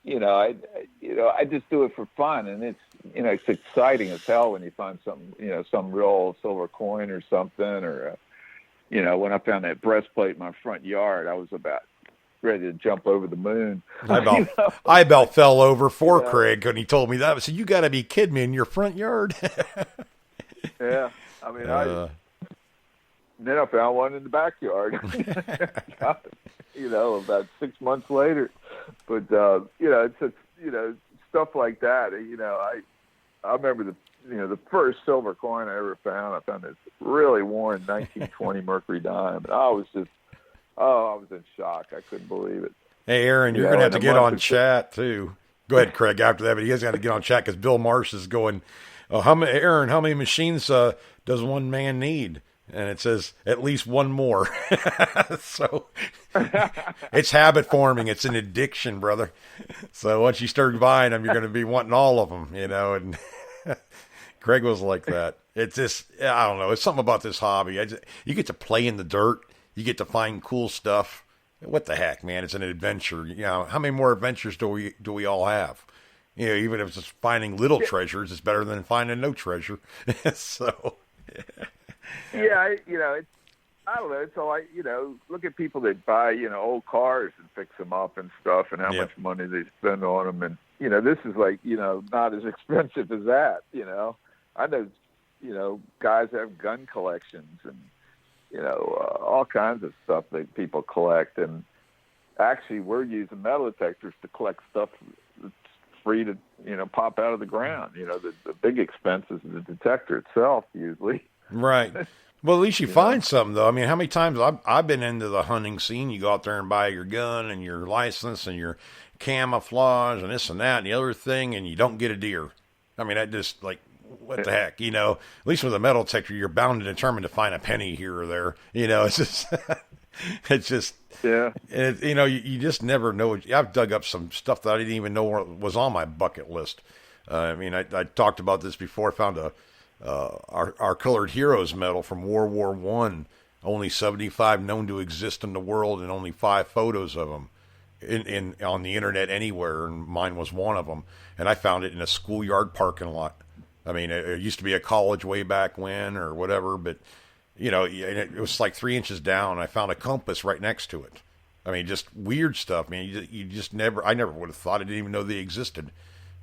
I just do it for fun, and it's exciting as hell when you find something, some real silver coin or something, or, when I found that breastplate in my front yard, I was about ready to jump over the moon. I about fell over for Craig when he told me that. I said, you got to be kidding me, in your front yard. Yeah. I mean, then I found one in the backyard, about 6 months later. But, it's just, stuff like that. I remember the first silver coin I ever found. I found this really worn 1920 Mercury dime. And I was in shock. I couldn't believe it. Hey, Aaron, you're going to have to get on chat, too. Go ahead, Craig, after that. But you guys got to get on chat because Bill Marsh is going, how many machines does one man need? And it says at least one more. So it's habit forming. It's an addiction, brother. So once you start buying them, you're going to be wanting all of them, and Craig was like that. It's just, I don't know. It's something about this hobby. You get to play in the dirt. You get to find cool stuff. What the heck, man? It's an adventure. How many more adventures do we all have? Even if it's just finding little treasures, it's better than finding no treasure. So, yeah, I don't know. It's all look at people that buy, old cars and fix them up and stuff, and how much money they spend on them. And, this is like, not as expensive as that, I know, guys have gun collections and, all kinds of stuff that people collect. And, actually we're using metal detectors to collect stuff that's free to, pop out of the ground. The big expense is the detector itself usually. Right. Well, at least you find something, though. I mean, how many times I've been into the hunting scene? You go out there and buy your gun and your license and your camouflage and this and that and the other thing, and you don't get a deer. I mean, that just, like, what the heck, At least with a metal detector, you're bound and determined to find a penny here or there. It's just, it's just, yeah. You just never know. I've dug up some stuff that I didn't even know was on my bucket list. I mean, I talked about this before. I found our Colored Heroes medal from World War I, only 75 known to exist in the world, and only 5 photos of them on the internet anywhere, and mine was one of them. And I found it in a schoolyard parking lot. I mean, it used to be a college way back when or whatever, but it was like 3 inches down. I found a compass right next to it. I mean, just weird stuff. I mean, you just I never would have thought. I didn't even know they existed,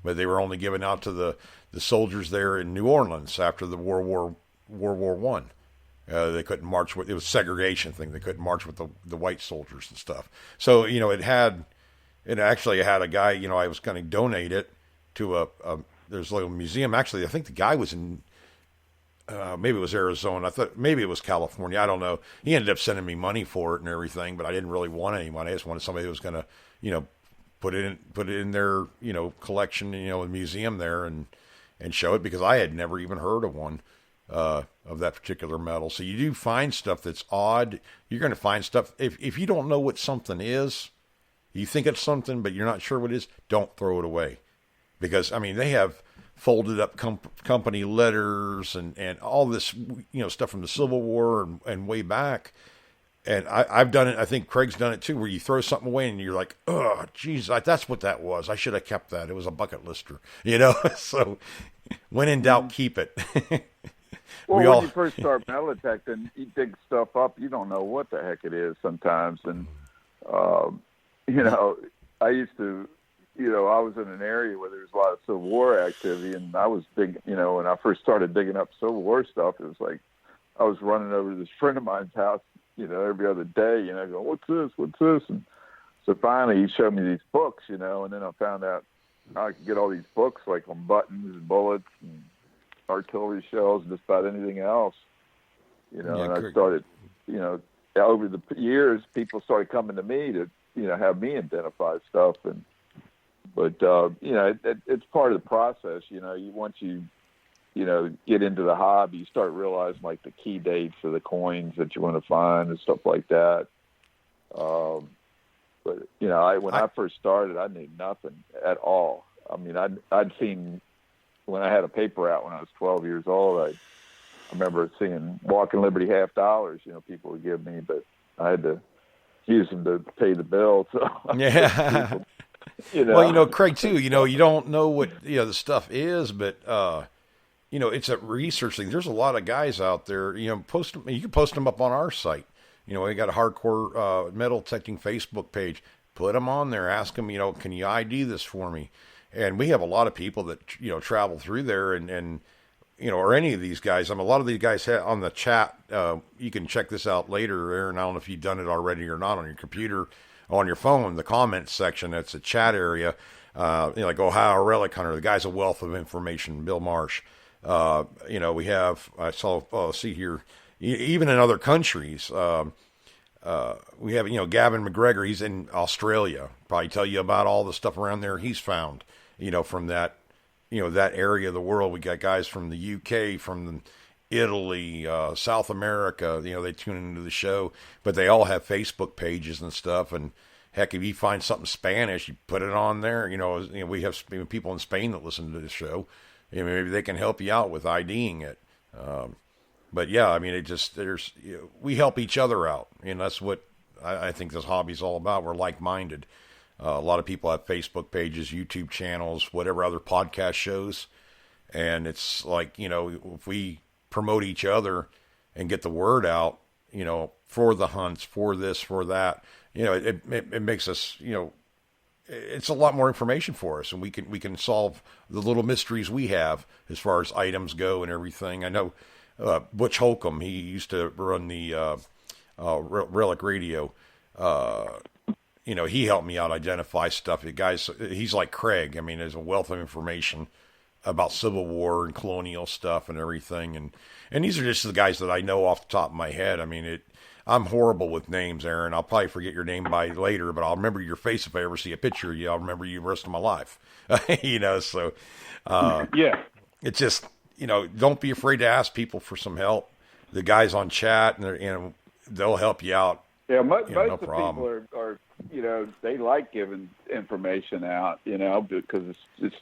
but they were only given out to the soldiers there in New Orleans after the World War One. They couldn't march with, it was a segregation thing. They couldn't march with the white soldiers and stuff. So, it actually had a guy, I was going to donate it to there's a little museum. Actually, I think the guy was in, maybe it was Arizona. I thought maybe it was California. I don't know. He ended up sending me money for it and everything, but I didn't really want any money. I just wanted somebody who was going to, put it in their, collection, a museum there and show it, because I had never even heard of one. Of that particular metal. So you do find stuff that's odd. You're going to find stuff. If you don't know what something is, you think it's something, but you're not sure what it is, don't throw it away. Because, I mean, they have folded up company letters and all this, stuff from the Civil War and way back. And I've done it. I think Craig's done it too, where you throw something away and you're like, oh, geez, that's what that was. I should have kept that. It was a bucket lister, So when in doubt, keep it. Well, when you first start metal detecting, you dig stuff up, you don't know what the heck it is sometimes. And, I used to, I was in an area where there was a lot of Civil War activity, and I was big, when I first started digging up Civil War stuff, it was like I was running over to this friend of mine's house, every other day, going, what's this? And so finally he showed me these books, and then I found out I could get all these books, like on buttons and bullets and artillery shells, just about anything else, and I started, over the years, people started coming to me to, have me identify stuff. But it's part of the process, once you get into the hobby, you start realizing like the key dates of the coins that you want to find and stuff like that. But, when I first started, I knew nothing at all. I mean, I'd seen, when I had a paper out when I was 12 years old, I remember seeing Walking Liberty $50, people would give me, but I had to use them to pay the bill. So yeah. Well, Craig too, you don't know what, the stuff is, but, it's a research thing. There's a lot of guys out there, you can post them up on our site. We got a hardcore, metal detecting Facebook page. Put them on there. Ask them, can you ID this for me? And we have a lot of people that, travel through there and or any of these guys. A lot of these guys on the chat, you can check this out later, Aaron. I don't know if you've done it already or not on your computer, on your phone, the comments section. That's a chat area. Like Ohio Relic Hunter, the guy's a wealth of information, Bill Marsh. We have, see here, even in other countries, we have, Gavin McGregor, he's in Australia, probably tell you about all the stuff around there he's found, from that, that area of the world. We got guys from the UK, from Italy, South America, they tune into the show, but they all have Facebook pages and stuff. And heck, if you find something Spanish, you put it on there. We have people in Spain that listen to the show. Maybe they can help you out with IDing it. But yeah, I mean, we help each other out. And that's what I think this hobby's all about. We're like-minded. A lot of people have Facebook pages, YouTube channels, whatever other podcast shows. And it's like, if we promote each other and get the word out, for the hunts, for this, for that, it makes us, it's a lot more information for us, and we can solve the little mysteries we have as far as items go and everything. I know Butch Holcomb, he used to run the Relic Radio. he helped me out identify stuff. The guy's, he's like Craig. I mean, there's a wealth of information about Civil War and colonial stuff and everything. And these are just the guys that I know off the top of my head. I mean, I'm horrible with names, Aaron. I'll probably forget your name by later, but I'll remember your face if I ever see a picture of you. I'll remember you the rest of my life. So yeah, it's just, don't be afraid to ask people for some help. The guys on chat, and they'll help you out. Yeah, most no of the problem. people are they like giving information out, because it's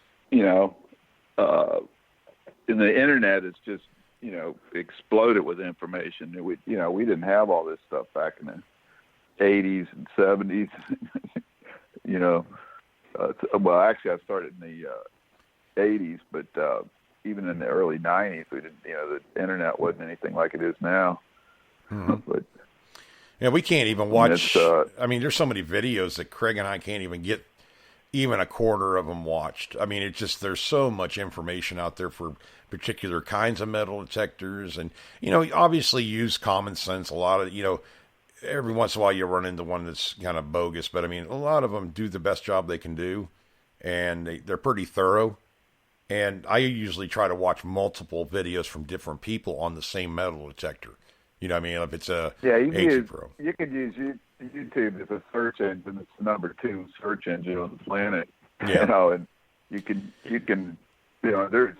in the internet, it's just, exploded with information. We didn't have all this stuff back in the 80s and 70s. Well, actually, I started in the 80s, but even in the early 90s, we didn't. The internet wasn't anything like it is now. Mm-hmm. But yeah, we can't even watch. I mean, there's so many videos that Craig and I can't even get even a quarter of them watched. I mean, it's just, there's so much information out there for particular kinds of metal detectors. And, obviously use common sense. A lot of, every once in a while you run into one that's kind of bogus, but I mean, a lot of them do the best job they can do, and they're pretty thorough. And I usually try to watch multiple videos from different people on the same metal detector. You know what I mean? If it's a Pro. You could use YouTube as a search engine. It's the number 2 search engine on the planet. Yeah. And you can there's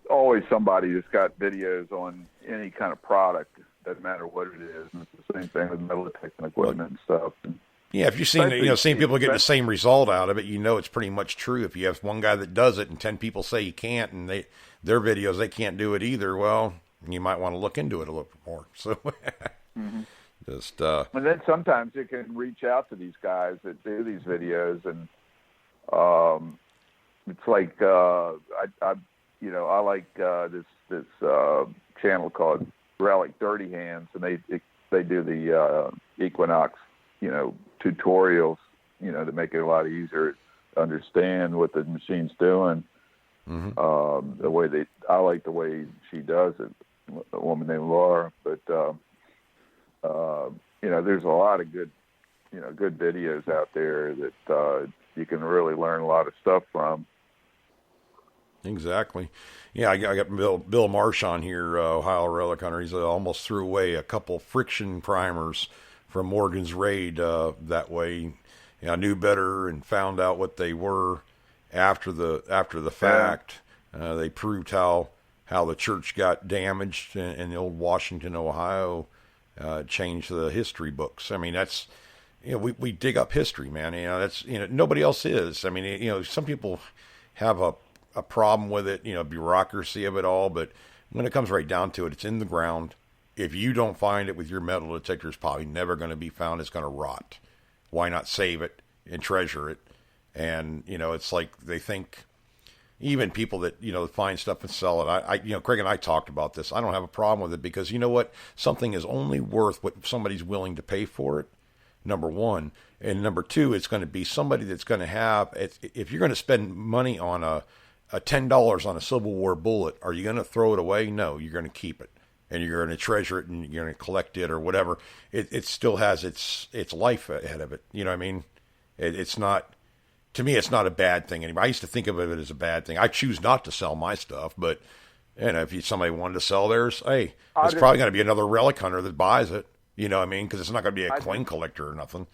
always somebody that's got videos on any kind of product. Doesn't matter what it is. And it's the same thing with metal detecting equipment and stuff. And yeah, if you've seen people getting the same result out of it, it's pretty much true. If you have one guy that does it and 10 people say you can't, and their videos, they can't do it either, well, you might want to look into it a little bit more. So mm-hmm. just and then sometimes you can reach out to these guys that do these videos, and it's like I like this channel called Relic Dirty Hands, and they do the Equinox tutorials to make it a lot easier to understand what the machine's doing. Mm-hmm. I like the way she does it, a woman named Laura. But there's a lot of good videos out there that you can really learn a lot of stuff from. Exactly. Yeah, I got Bill Marsh on here, Ohio Relic Hunter. He's almost threw away a couple friction primers from Morgan's raid. That way, I knew better and found out what they were after the fact. They proved how the church got damaged in the old Washington, Ohio. Changed the history books. I mean, that's, we dig up history, man. That's, nobody else is. I mean, some people have a problem with it, bureaucracy of it all, but when it comes right down to it, it's in the ground. If you don't find it with your metal detector, it's probably never going to be found. It's going to rot. Why not save it and treasure it? And, it's like they think, even people that, find stuff and sell it. Craig and I talked about this. I don't have a problem with it because you know what? Something is only worth what somebody's willing to pay for it, number one. And number two, it's going to be somebody that's going to have, if you're going to spend money on a $10 on a Civil War bullet, are you going to throw it away? No, you're going to keep it. And you're going to treasure it, and you're going to collect it or whatever. It still has its life ahead of it. You know what I mean? It's not, to me, it's not a bad thing anymore. I used to think of it as a bad thing. I choose not to sell my stuff, but if somebody wanted to sell theirs, hey, it's probably going to be another relic hunter that buys it. You know what I mean? Because it's not going to be a coin collector or nothing.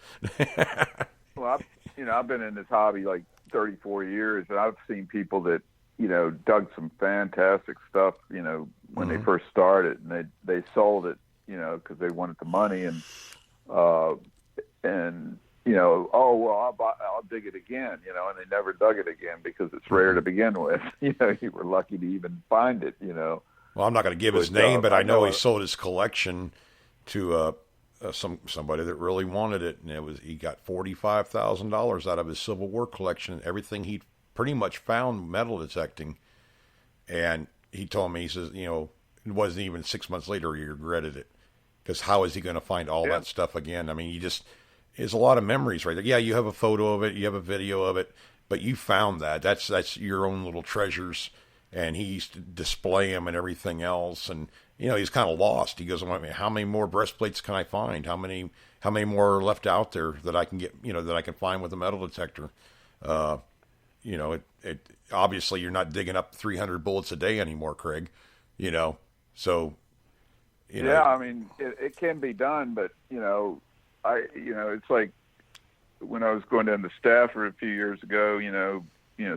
Well, I've been in this hobby like 34 years, and I've seen people that dug some fantastic stuff, when mm-hmm. they first started, and they sold it, because they wanted the money, and oh well, I'll dig it again, and they never dug it again because it's rare to begin with. You were lucky to even find it. Well, I'm not going to give his name, but I know he sold his collection to somebody that really wanted it, and he got $45,000 out of his Civil War collection, everything he pretty much found metal detecting. And he told me, he says, it wasn't even 6 months later he regretted it, because how is he going to find all that stuff again? I mean, there's a lot of memories right there. Yeah, you have a photo of it, you have a video of it, but you found that. That's your own little treasures. And he used to display them and everything else. And, he's kind of lost. He goes, how many more breastplates can I find? How many, how many more are left out there that I can get, that I can find with a metal detector. It obviously you're not digging up 300 bullets a day anymore, Craig. So. I mean, it can be done, but it's like when I was going down to Stafford a few years ago.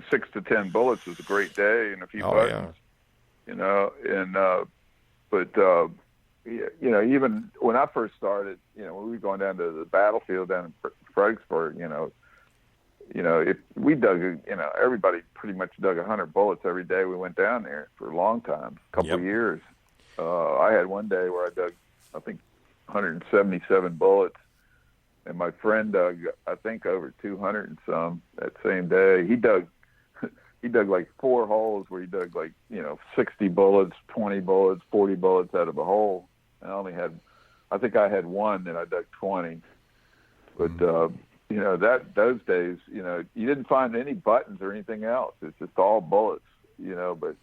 6 to 10 bullets was a great day and a few buttons. Even when I first started, when we were going down to the battlefield down in Fredericksburg, if we dug, everybody pretty much dug 100 bullets every day we went down there for a long time, a couple of years. I had one day where I dug, I think, 177 bullets, and my friend dug, I think, over 200 and some that same day. He dug like 4 holes where he dug 60 bullets, 20 bullets, 40 bullets out of a hole. And I think I had one that I dug 20. But those days, you didn't find any buttons or anything else. It's just all bullets, but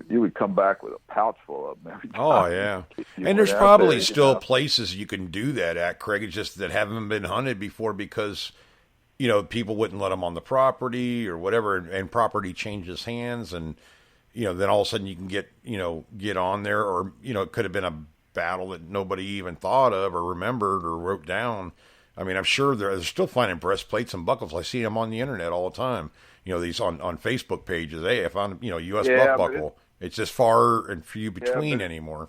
you would come back with a pouch full of them every time. Oh, yeah. And there's probably still places you can do that at, Craig. It's just that haven't been hunted before because, people wouldn't let them on the property or whatever, and property changes hands. And, then all of a sudden you can get on there, or, it could have been a battle that nobody even thought of or remembered or wrote down. I mean, I'm sure they're still finding breastplates and buckles. I see them on the internet all the time. These on Facebook pages. Hey, I found, U.S. buck buckle. It's just far and few between anymore.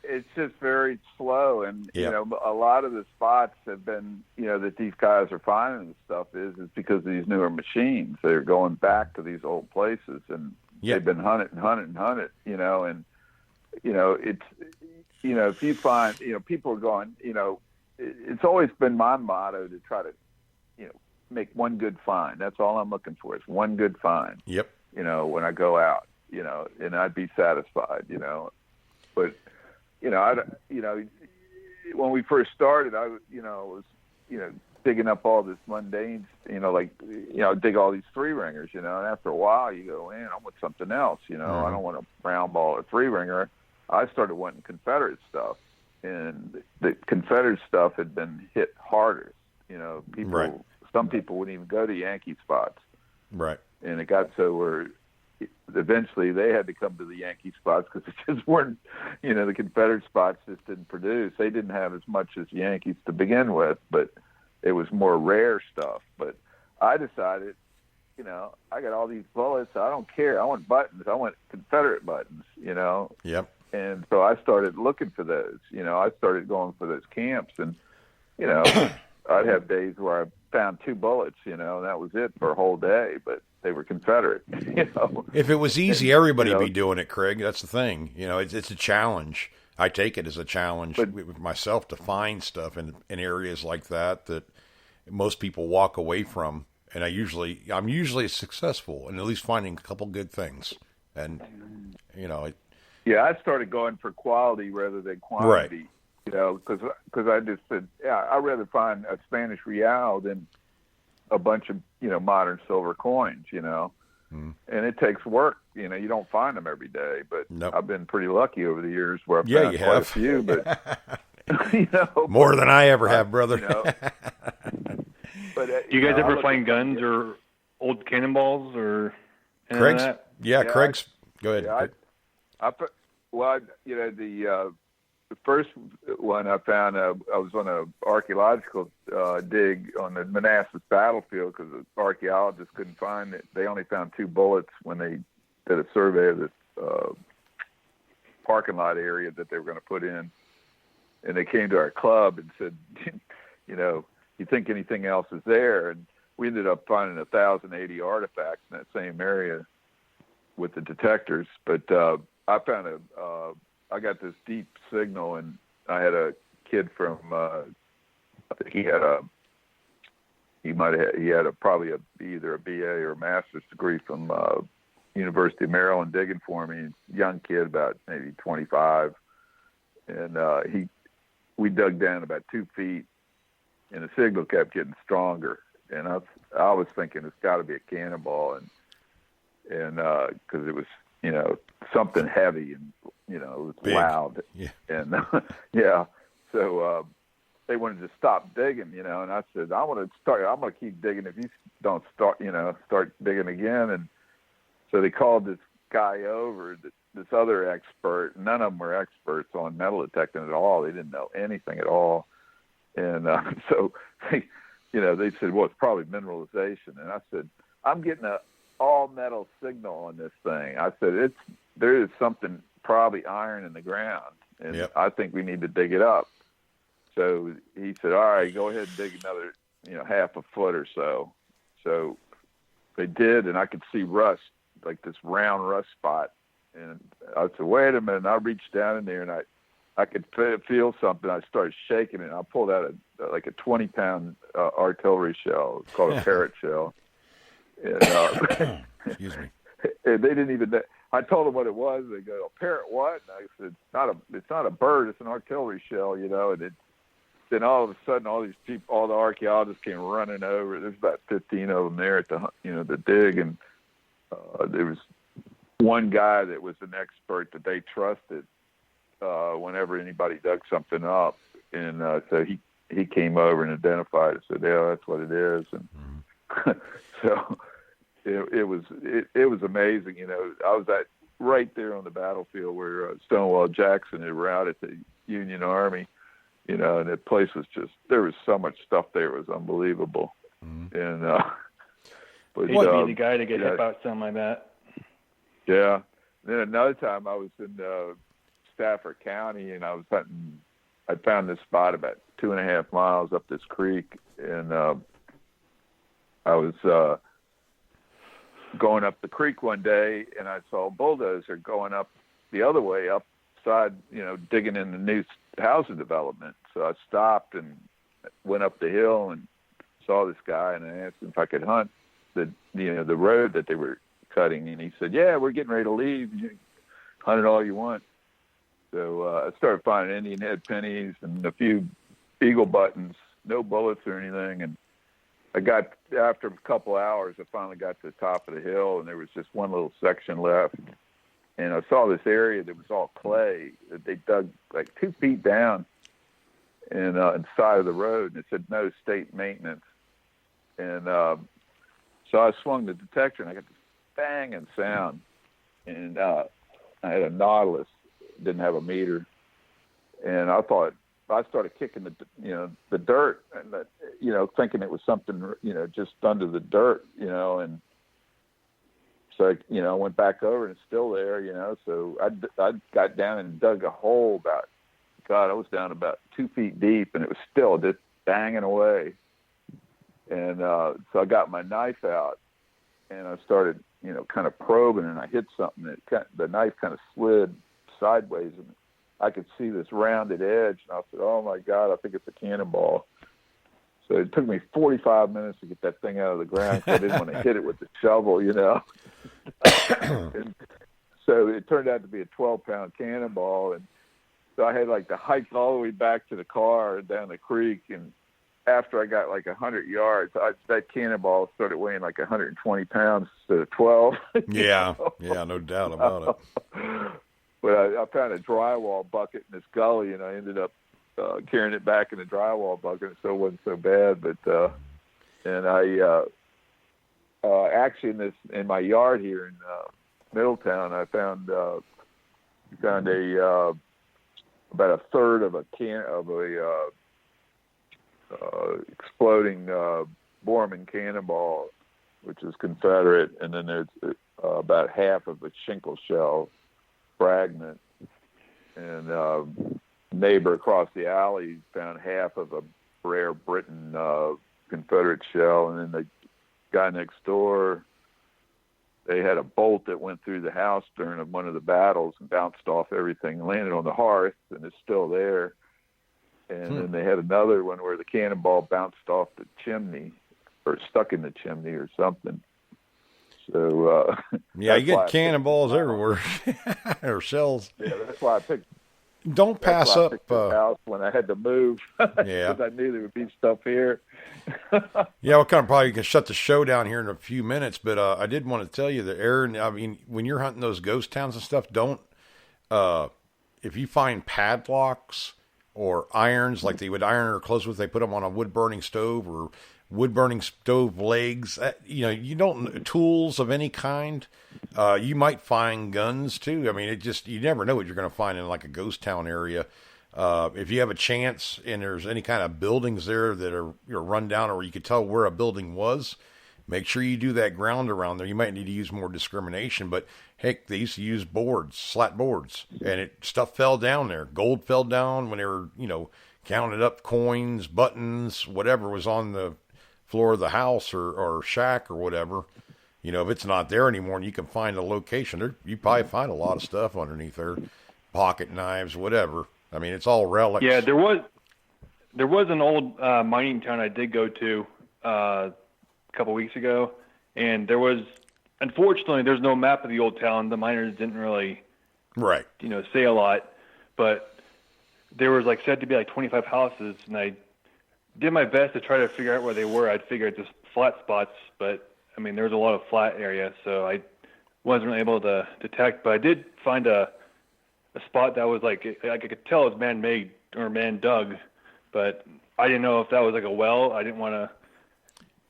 It's just very slow. And, a lot of the spots have been, that these guys are finding this stuff is because of these newer machines. They're going back to these old places, and they've been hunted, and, it's, if you find, people are going, it's always been my motto to try to, make one good find. That's all I'm looking for is one good find. Yep. When I go out, and I'd be satisfied, but, when we first started, I was, digging up all this mundane, dig all these 3-ringers, and after a while you go, man, I want something else, I don't want a round ball or 3-ringer. I started wanting Confederate stuff, and the Confederate stuff had been hit harder. Some people wouldn't even go to Yankee spots. Right. And it got so where eventually they had to come to the Yankee spots because it just weren't, the Confederate spots just didn't produce. They didn't have as much as Yankees to begin with, but it was more rare stuff. But I decided, I got all these bullets. I don't care. I want buttons. I want Confederate buttons, Yep. And so I started looking for those. I started going for those camps, and, I'd have days where I found 2 bullets, and that was it for a whole day, but they were Confederate, If it was easy, everybody'd be doing it, Craig. That's the thing. It's a challenge. I take it as a challenge with myself to find stuff in areas like that most people walk away from. And I'm usually successful in at least finding a couple good things. And, I started going for quality rather than quantity. Right. Because I just said, I'd rather find a Spanish real than a bunch of, modern silver coins, and it takes work. You don't find them every day, but nope. I've been pretty lucky over the years where I've found quite a few, but more than I ever have, brother. But you guys ever find guns or old cannonballs or Craig's? That? Yeah, Craig's. Go ahead. The first one I found, I was on an archaeological dig on the Manassas battlefield because the archaeologists couldn't find it. They only found 2 bullets when they did a survey of the parking lot area that they were going to put in. And they came to our club and said, you think anything else is there? And we ended up finding 1,080 artifacts in that same area with the detectors. But I found I got this deep signal, and I had a kid from, I think he had probably either a BA or a master's degree from University of Maryland digging for me. Young kid, about maybe 25, and we dug down about 2 feet, and the signal kept getting stronger, and I was thinking it's got to be a cannonball, and because it was something heavy and it was big. loud, yeah. and yeah, so they wanted to stop digging, you know, and I said, I'm going to keep digging if you don't start digging again. And so they called this guy over, this other expert. None of them were experts on metal detecting at all. They didn't know anything at all. And so they said, well, it's probably mineralization. And I said, I'm getting a all metal signal on this thing. I said, there is something, probably iron in the ground, and I think we need to dig it up. So he said, all right, go ahead and dig another, half a foot or so. So they did, and I could see rust, like this round rust spot. And I said, wait a minute. And I reached down in there, and I could feel something. I started shaking it. And I pulled out a 20-pound artillery shell. It's called a parrot shell. And, excuse me. And they didn't even. I told them what it was. They go, "A parrot what?" And I said, "It's not a bird. It's an artillery shell, And then all of a sudden, all these people, all the archaeologists came running over. There's about 15 of them there at the dig, and there was one guy that was an expert that they trusted whenever anybody dug something up, and so he came over and identified it. Said, "Yeah, that's what it is." And so it was amazing. I was right there on the battlefield where Stonewall Jackson had routed the Union Army. And the place was there was so much stuff there. It was unbelievable. Mm-hmm. And, but he'd be the guy to get hip out something like that. Yeah. Then another time I was in Stafford County, and I was hunting. I found this spot about 2.5 miles up this creek, and I was going up the creek one day, and I saw a bulldozer going up the other way, upside, digging in the new housing development. So I stopped and went up the hill and saw this guy, and I asked him if I could hunt the road that they were cutting, and he said, "Yeah, we're getting ready to leave. You hunt it all you want." So I started finding Indian head pennies and a few eagle buttons, no bullets or anything, and after a couple hours, I finally got to the top of the hill, and there was just one little section left. And I saw this area that was all clay that they dug like 2 feet down in the side of the road, and it said no state maintenance. And so I swung the detector, and I got this banging sound. And I had a Nautilus, didn't have a meter, and I started kicking the dirt, and thinking it was something just under the dirt, and so I went back over, and it's still there, so I got down and dug a hole I was down about 2 feet deep, and it was still just banging away. And so I got my knife out, and I started kind of probing, and I hit something the knife kind of slid sideways, and I could see this rounded edge, and I said, "Oh my God, I think it's a cannonball." So it took me 45 minutes to get that thing out of the ground, because I didn't want to hit it with the shovel, And so it turned out to be a 12-pound cannonball, and so I had to hike all the way back to the car and down the creek, and after I got 100 yards, that cannonball started weighing 120 pounds instead of 12. Yeah, no doubt about it. But I found a drywall bucket in this gully, and I ended up carrying it back in the drywall bucket, so it wasn't so bad. But and I actually in my yard here in Middletown, I found about a third of a exploding Borman cannonball, which is Confederate, and then there's about half of a Schinkel shell fragment. And neighbor across the alley found half of a rare Britain Confederate shell, and then the guy next door, they had a bolt that went through the house during one of the battles and bounced off everything, landed on the hearth, and it's still there. And then they had another one where the cannonball bounced off the chimney or stuck in the chimney or something. So yeah, you get cannonballs everywhere or shells. Yeah, that's why I picked. Don't pass up the house when I had to move. Yeah, because I knew there would be stuff here. Yeah, we're probably can shut the show down here in a few minutes, but I did want to tell you that, Aaron, I mean, when you're hunting those ghost towns and stuff, don't if you find padlocks or irons, like they would iron their clothes with. They put them on a wood burning stove or wood burning stove legs. You don't tools of any kind. You might find guns too. I mean, you never know what you're going to find in like a ghost town area. If you have a chance and there's any kind of buildings there that are run down or you could tell where a building was, make sure you do that ground around there. You might need to use more discrimination, but heck, they used to use boards, slat boards, and stuff fell down there. Gold fell down when they were, counted up coins, buttons, whatever was on the floor of the house or shack or whatever. If it's not there anymore and you can find a location, you probably find a lot of stuff underneath there, pocket knives, whatever. I mean, it's all relics. Yeah, there was an old mining town I did go to a couple weeks ago, and unfortunately, there's no map of the old town. The miners didn't really, right, say a lot, but there was said to be 25 houses, and I did my best to try to figure out where they were. I'd figure out just flat spots, but I mean, there was a lot of flat area, so I wasn't really able to detect. But I did find a spot that was I could tell it was man-made or man-dug, but I didn't know if that was a well. I didn't want to.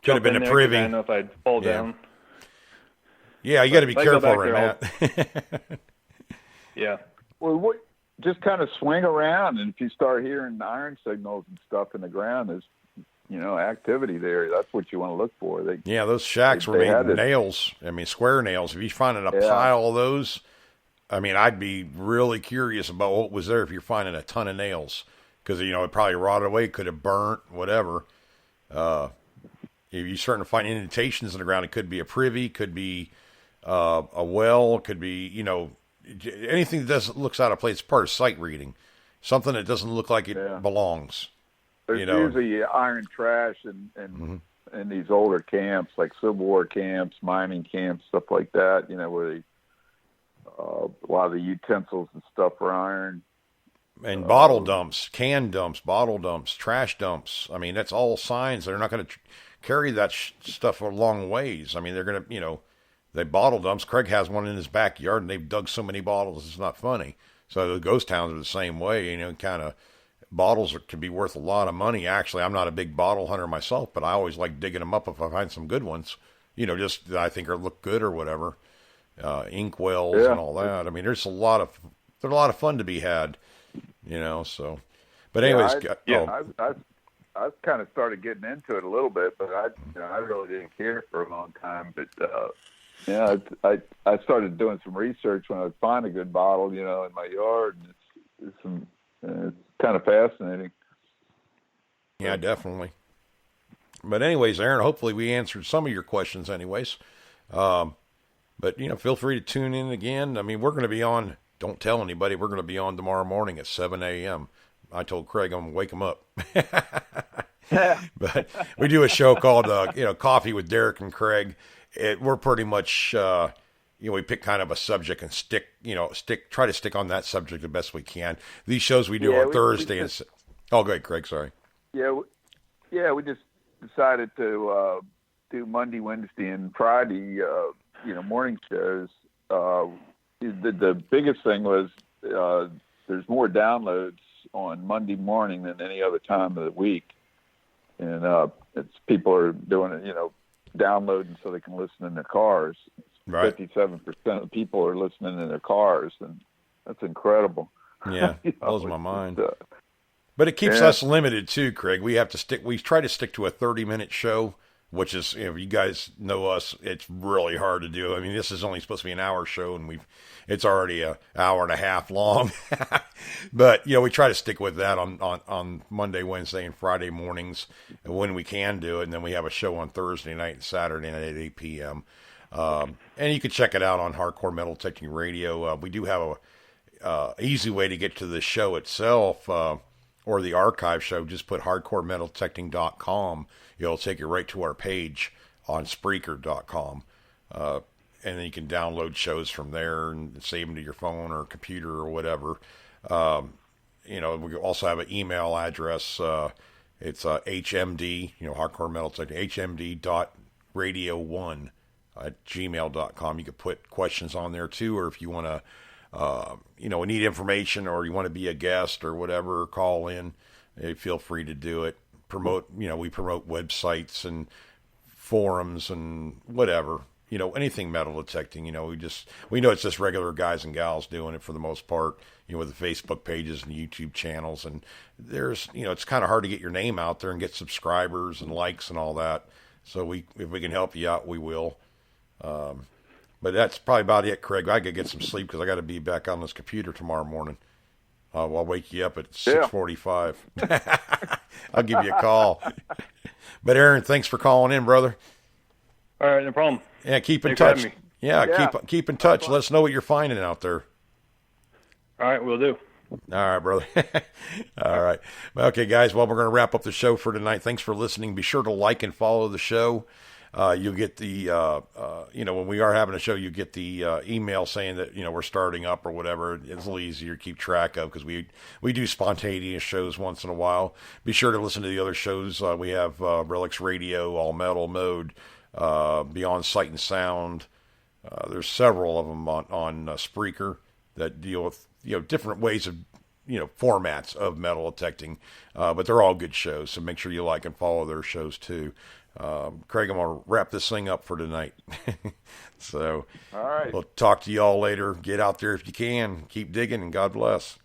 Could have been a privy. I didn't know if I'd fall down. Yeah, you got to be careful around that. Yeah. Well, just kind of swing around, and if you start hearing iron signals and stuff in the ground, there's activity there. That's what you want to look for. Those shacks were made of nails. I mean, square nails. If you find a pile of those, I mean, I'd be really curious about what was there if you're finding a ton of nails, because it probably rotted away, could have burnt, whatever. If you're starting to find indentations in the ground, it could be a privy, could be a well, could be anything that looks out of place. It's part of sight reading. Something that doesn't look like it belongs. There's usually iron trash in these older camps, like Civil War camps, mining camps, stuff like that. Where a lot of the utensils and stuff are iron. And bottle dumps, can dumps, bottle dumps, trash dumps. I mean, that's all signs. They're not going to carry that stuff a long ways. I mean, they're going to, they bottle dumps. Craig has one in his backyard, and they've dug so many bottles, it's not funny. So the ghost towns are the same way, kind of. Bottles can be worth a lot of money. Actually, I'm not a big bottle hunter myself, but I always like digging them up if I find some good ones, just that I think look good or whatever. Ink wells and all that. I mean, there's a lot of fun to be had, so. But anyways, I kind of started getting into it a little bit, but I really didn't care for a long time. But I started doing some research when I would find a good bottle, in my yard, and it's kind of fascinating. Yeah, definitely. But anyways, Aaron, hopefully we answered some of your questions anyways. But, feel free to tune in again. I mean, we're going to be on, don't tell anybody, we're going to be on tomorrow morning at 7 a.m. I told Craig I'm going to wake him up. But we do a show called, Coffee with Derek and Craig. We're pretty much, we pick kind of a subject and try to stick on that subject the best we can. These shows we do on Thursday. Go ahead, Craig, sorry. We just decided to do Monday, Wednesday, and Friday, morning shows. The biggest thing was there's more downloads on Monday morning than any other time of the week. And people are doing it, downloading so they can listen in their cars. Right. 57% of people are listening in their cars, and that's incredible. Yeah, blows my mind. But it keeps us limited too, Craig. We try to stick to a 30-minute show, which is, if you guys know us, it's really hard to do. I mean, this is only supposed to be an hour show, and it's already an hour and a half long. But, we try to stick with that on Monday, Wednesday, and Friday mornings when we can do it. And then we have a show on Thursday night and Saturday night at 8 p.m. And you can check it out on Hardcore Metal Detecting Radio. We do have a easy way to get to the show itself, or the archive show. Just put hardcoremetaltechting.com. It'll take you right to our page on Spreaker.com. And then you can download shows from there and save them to your phone or computer or whatever. We also have an email address. It's HMD, Hardcore Metal Detecting, HMD.radio1 at gmail.com. You can put questions on there too, or if you want to need information or you want to be a guest or whatever, or call in, feel free to do it. We promote websites and forums and whatever, anything metal detecting. We know it's just regular guys and gals doing it for the most part, with the Facebook pages and YouTube channels. And there's, it's kind of hard to get your name out there and get subscribers and likes and all that. So if we can help you out, we will. But that's probably about it, Craig. I could get some sleep because I got to be back on this computer tomorrow morning. I'll wake you up at 6:45. I'll give you a call. But Aaron, thanks for calling in, brother. All right, no problem. Yeah, keep in Thanks for touch. having me. Yeah, keep in touch. Let us know what you're finding out there. All right, we'll do. All right, brother. All right. Okay, guys. Well, we're going to wrap up the show for tonight. Thanks for listening. Be sure to like and follow the show. You'll get the, when we are having a show, you get the email saying that, we're starting up or whatever. It's a little easier to keep track of because we do spontaneous shows once in a while. Be sure to listen to the other shows. We have Relics Radio, All Metal Mode, Beyond Sight and Sound. There's several of them on Spreaker that deal with, different ways of, formats of metal detecting. But they're all good shows. So make sure you like and follow their shows too. Craig, I'm going to wrap this thing up for tonight. So all right. We'll talk to you all later. Get out there if you can. Keep digging, and God bless.